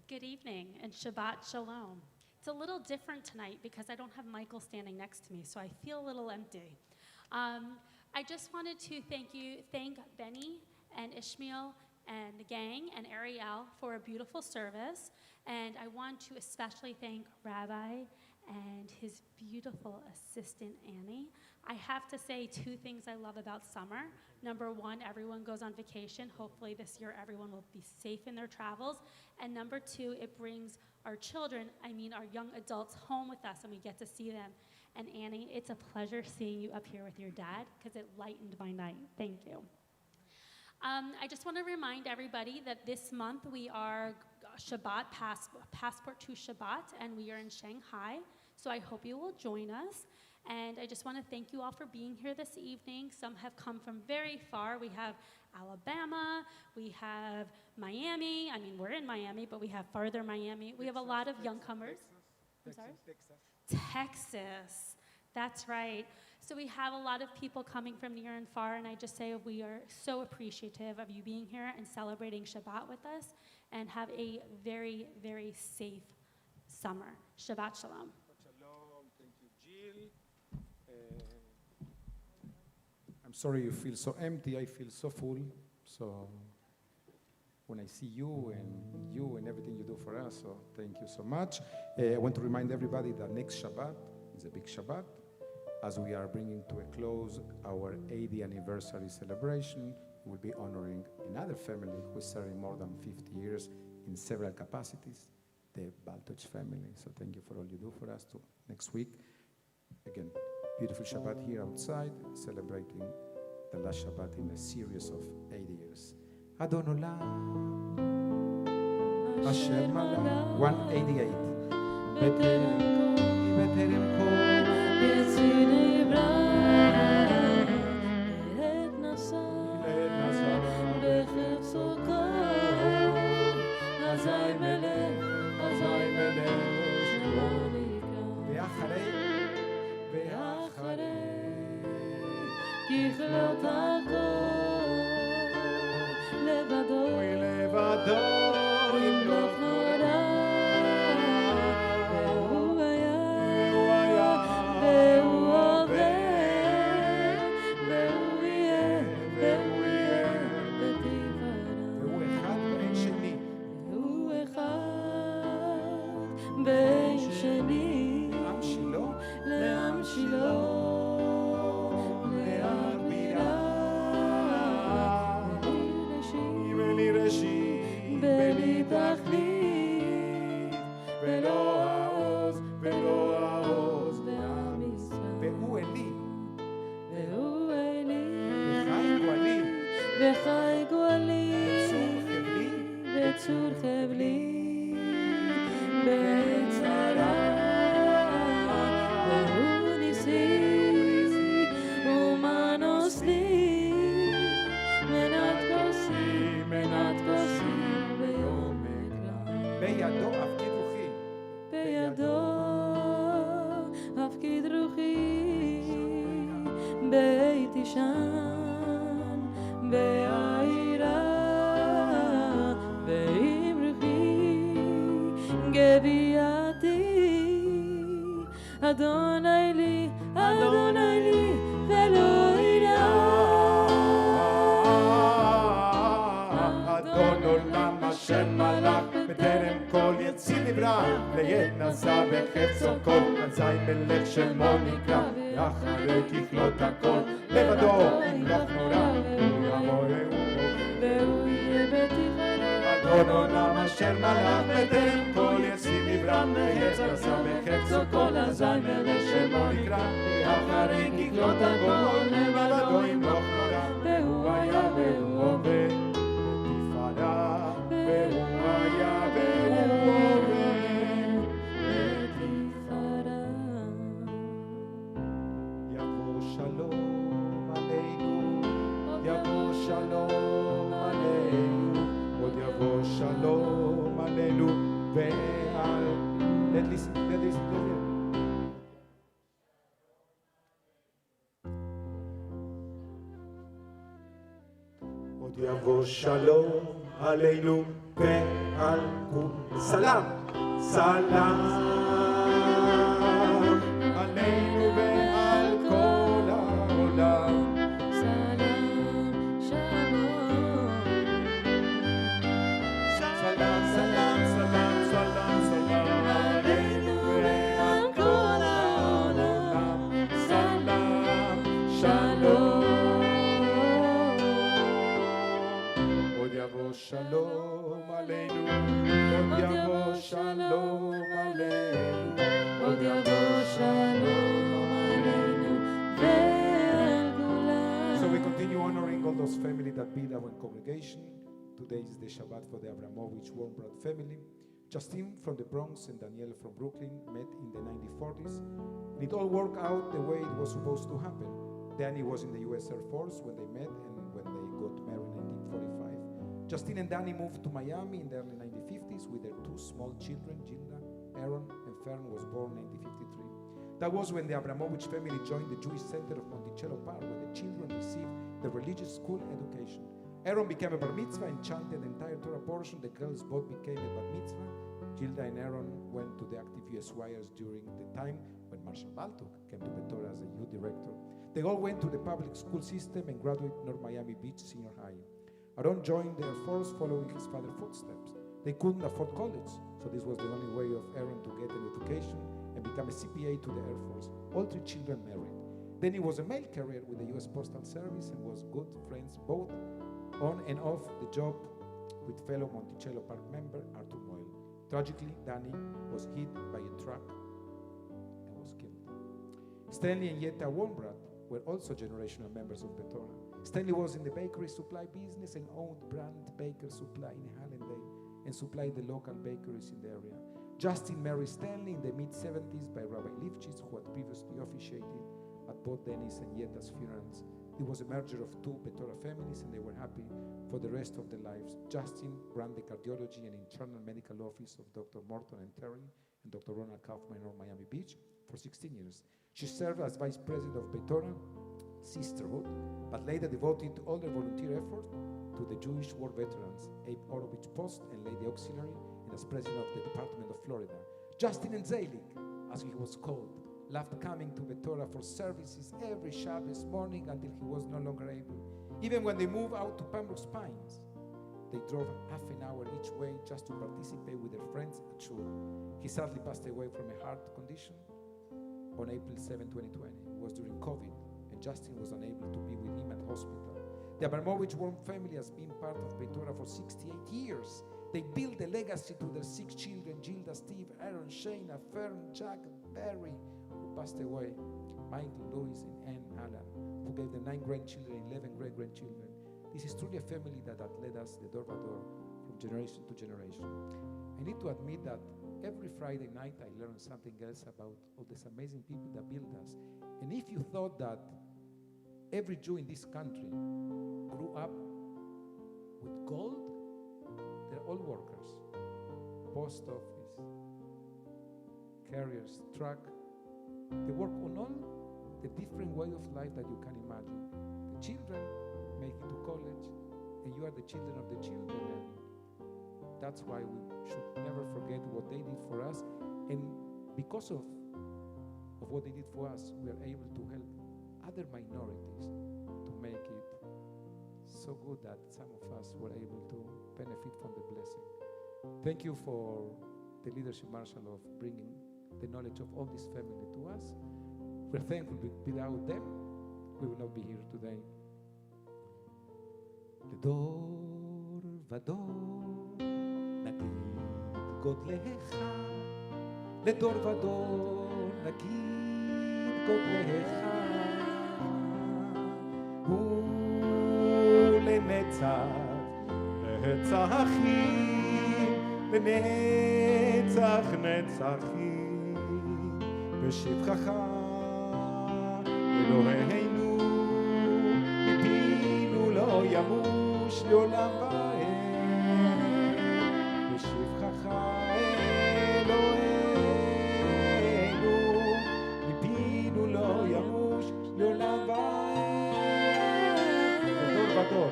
Good evening and Shabbat Shalom. It's a little different tonight because I don't have Michael standing next to me, so I feel a little empty. I just wanted to thank Benny and Ishmael and the gang and Ariel for a beautiful service. And I want to especially thank Rabbi and his beautiful assistant, Annie. I have to say two things I love about summer. Number one, everyone goes on vacation. Hopefully this year everyone will be safe in their travels. And number two, it brings our children, our young adults home with us and we get to see them. And Annie, it's a pleasure seeing you up here with your dad because it lightened my night. Thank you. I just want to remind everybody that this month we are Shabbat, Passport to Shabbat, and we are in Shanghai. So I hope you will join us. And I just want to thank you all for being here this evening. Some have come from very far. We have Alabama, we have Miami. We're in Miami, but we have farther Miami. We have a lot of youngcomers. I'm sorry? Texas. That's right. So we have a lot of people coming from near and far, and I just say we are so appreciative of you being here and celebrating Shabbat with us, and have a very, very safe summer. Shabbat Shalom. Shalom. Thank you, Jill. I'm sorry you feel so empty. I feel so full. So when I see you and everything you do for us, so thank you so much. I want to remind everybody that next Shabbat is a big Shabbat. As we are bringing to a close our 80th anniversary celebration, we'll be honoring another family who is serving more than 50 years in several capacities, the Baltuch family. So thank you for all you do for us too. Next week, again, beautiful Shabbat here outside, celebrating the last Shabbat in a series of 80 years. Adon Olam, Asher Malach, 188. Beterem Kol, יציני ברא, עת נסע, בחפצו קור, אזי מלך, ואחרי, ככלות הכל, לבדו, ימלוך נורא, והוא היה, והוא עובר, והוא יהיה בתפארה. והוא אחד ואין שני. והוא אחד ואין שני, עם שלו, לעם שלו, להר בירה, בלי ראשית, בלי ראשית, בלי וחי גואלי בצור חבלי, בצור חבלי בצרה והוא ניסי ומנוס לי מנת כוסי ביום אקרא בידו הפקיד רוחי, בידו הפקיד רוחי בית ישן בעירה ועם רוחי גביעתי אדוני לי ולא ירא אדון עולם אשר מלך בטרם כל יציר נברא וינשא בחפצו כל אזי מלך שמו נקרא ואחרי ככלות הכל לבדו ימלוך נורא והוא יהיה בתפארה אדון עולם אשר מלך בטרם כל יציר נברא וינשא בחפצו כל אזי מלך שמו נקרא ואחרי ככלות הכל לבדו ימלוך נורא והוא היה והוא הווה בתפארה והוא היה והוא הווה בתפארה יבוא שלום עלינו, יבוא שלום עלינו, עוד יבוא שלום עלינו ועל... Let listen. עוד יבוא שלום עלינו ועל כול סלם, סלם עלינו ועל כל העולם. שלום שלום סלם סלם סלם סלם סלם עלינו ועל כל העולם סלם שלום עוד יבוא שלום עלינו עוד יבוא שלום עלינו עוד יבוא שלום עלינו ועל כולם So we continue honoring all those families that build our congregation. Today is the Shabbat for the Abramovich Warmbrad family. Justine from the Bronx and Danielle from Brooklyn met in the 1940s. And it all worked out the way it was supposed to happen. Danny was in the US Air Force when they met and when they got married in 1945. Justine and Danny moved to Miami in the early 1950s with their two small children, Gilda, Aaron, and Fern was born in 1953. That was when the Abramovich family joined the Jewish Center of Monticello Park, where the children received the religious school education. Aaron became a bar mitzvah and chanted the entire Torah portion. The girls both became a bat mitzvah. Gilda and Aaron went to the active USYers during the time when Marshall Baltuk came to Beth Torah as a youth director. They all went to the public school system and graduated North Miami Beach Senior High. Aaron joined the Air Force following his father's footsteps. They couldn't afford college, so this was the only way of Aaron to get an education and become a CPA to the Air Force. All three children married. Then he was a mail carrier with the U.S. Postal Service and was good friends both on and off the job with fellow Monticello Park member Arthur Moyle. Tragically, Danny was hit by a truck and was killed. Stanley and Yetta Warmbrad were also generational members of Beth Torah. Stanley was in the bakery supply business and owned Brand Baker Supply in Hallandale and supplied the local bakeries in the area. Justin married Stanley in the mid-70s by Rabbi Lifchitz, who had previously officiated at both Dennis and Yetta's funerals. It was a merger of two Beth Torah families, and they were happy for the rest of their lives. Justin ran the cardiology and internal medical office of Dr. Morton and Terry and Dr. Ronald Kaufman on Miami Beach for 16 years. She served as vice president of Beth Torah Sisterhood, but later devoted all their volunteer effort to the Jewish war veterans, Abe Orovich Post and Lady Auxiliary, and as president of the Department of Florida. Justin and Zelig, as he was called, loved coming to Beth Torah for services every Shabbos morning until he was no longer able. Even when they moved out to Pembroke Pines, they drove half an hour each way just to participate with their friends at Shul. He sadly passed away from a heart condition on April 7, 2020. It was during COVID, and Justin was unable to be with him at hospital. The Abramovich Warm family has been part of Beth Torah for 68 years. They built a legacy to their 6 children, Gilda, Steve, Aaron, Shayna, Fern, Jack, Barry, who passed away, Michael, Louis, and Ann Allen, who gave them 9 grandchildren, 11 great-grandchildren. This is truly a family that led us the door by door from generation to generation. I need to admit that every Friday night I learn something else about all these amazing people that build us. And if you thought that every Jew in this country grew up with gold, they're all workers. Post office, carriers, truck. They work on all the different way of life that you can imagine. The children make it to college, and you are the children of the children, and that's why we should never forget what they did for us. And because of what they did for us, we are able to help other minorities to make it so good that some of us were able to benefit from the blessing. Thank you for the leadership, Marshall, of bringing the knowledge of all this family to us. We're thankful. Without them, we will not be here today. לדור ודור נגיד גודלך, לדור ודור נגיד גודלך, ולנצח נצחים, לנצח נצחים, בשבחך אלוהינו, מפינו לא ימוש לעולם ועד, בשבחך אלוהינו, מפינו לא ימוש לעולם ועד. לדור ודור,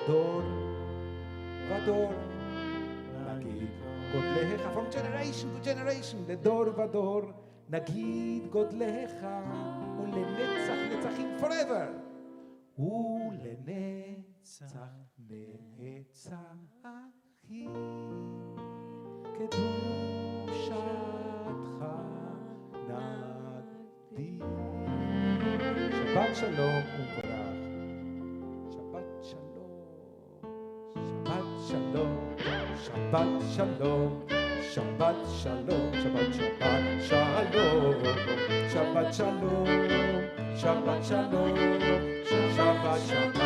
דור ודור, נגיד גודלך, from generation to generation, לדור ודור, נגיד גודלך, ולנצח נצחים forever, ולנצח נצחים, קדושתך נגיד. שבת שלום ומבורך. שבת שלום, שבת שלום, שבת שלום, שבת שלום, שבת שבת שלום, שבת שלום, שבת שלום, שבת שבת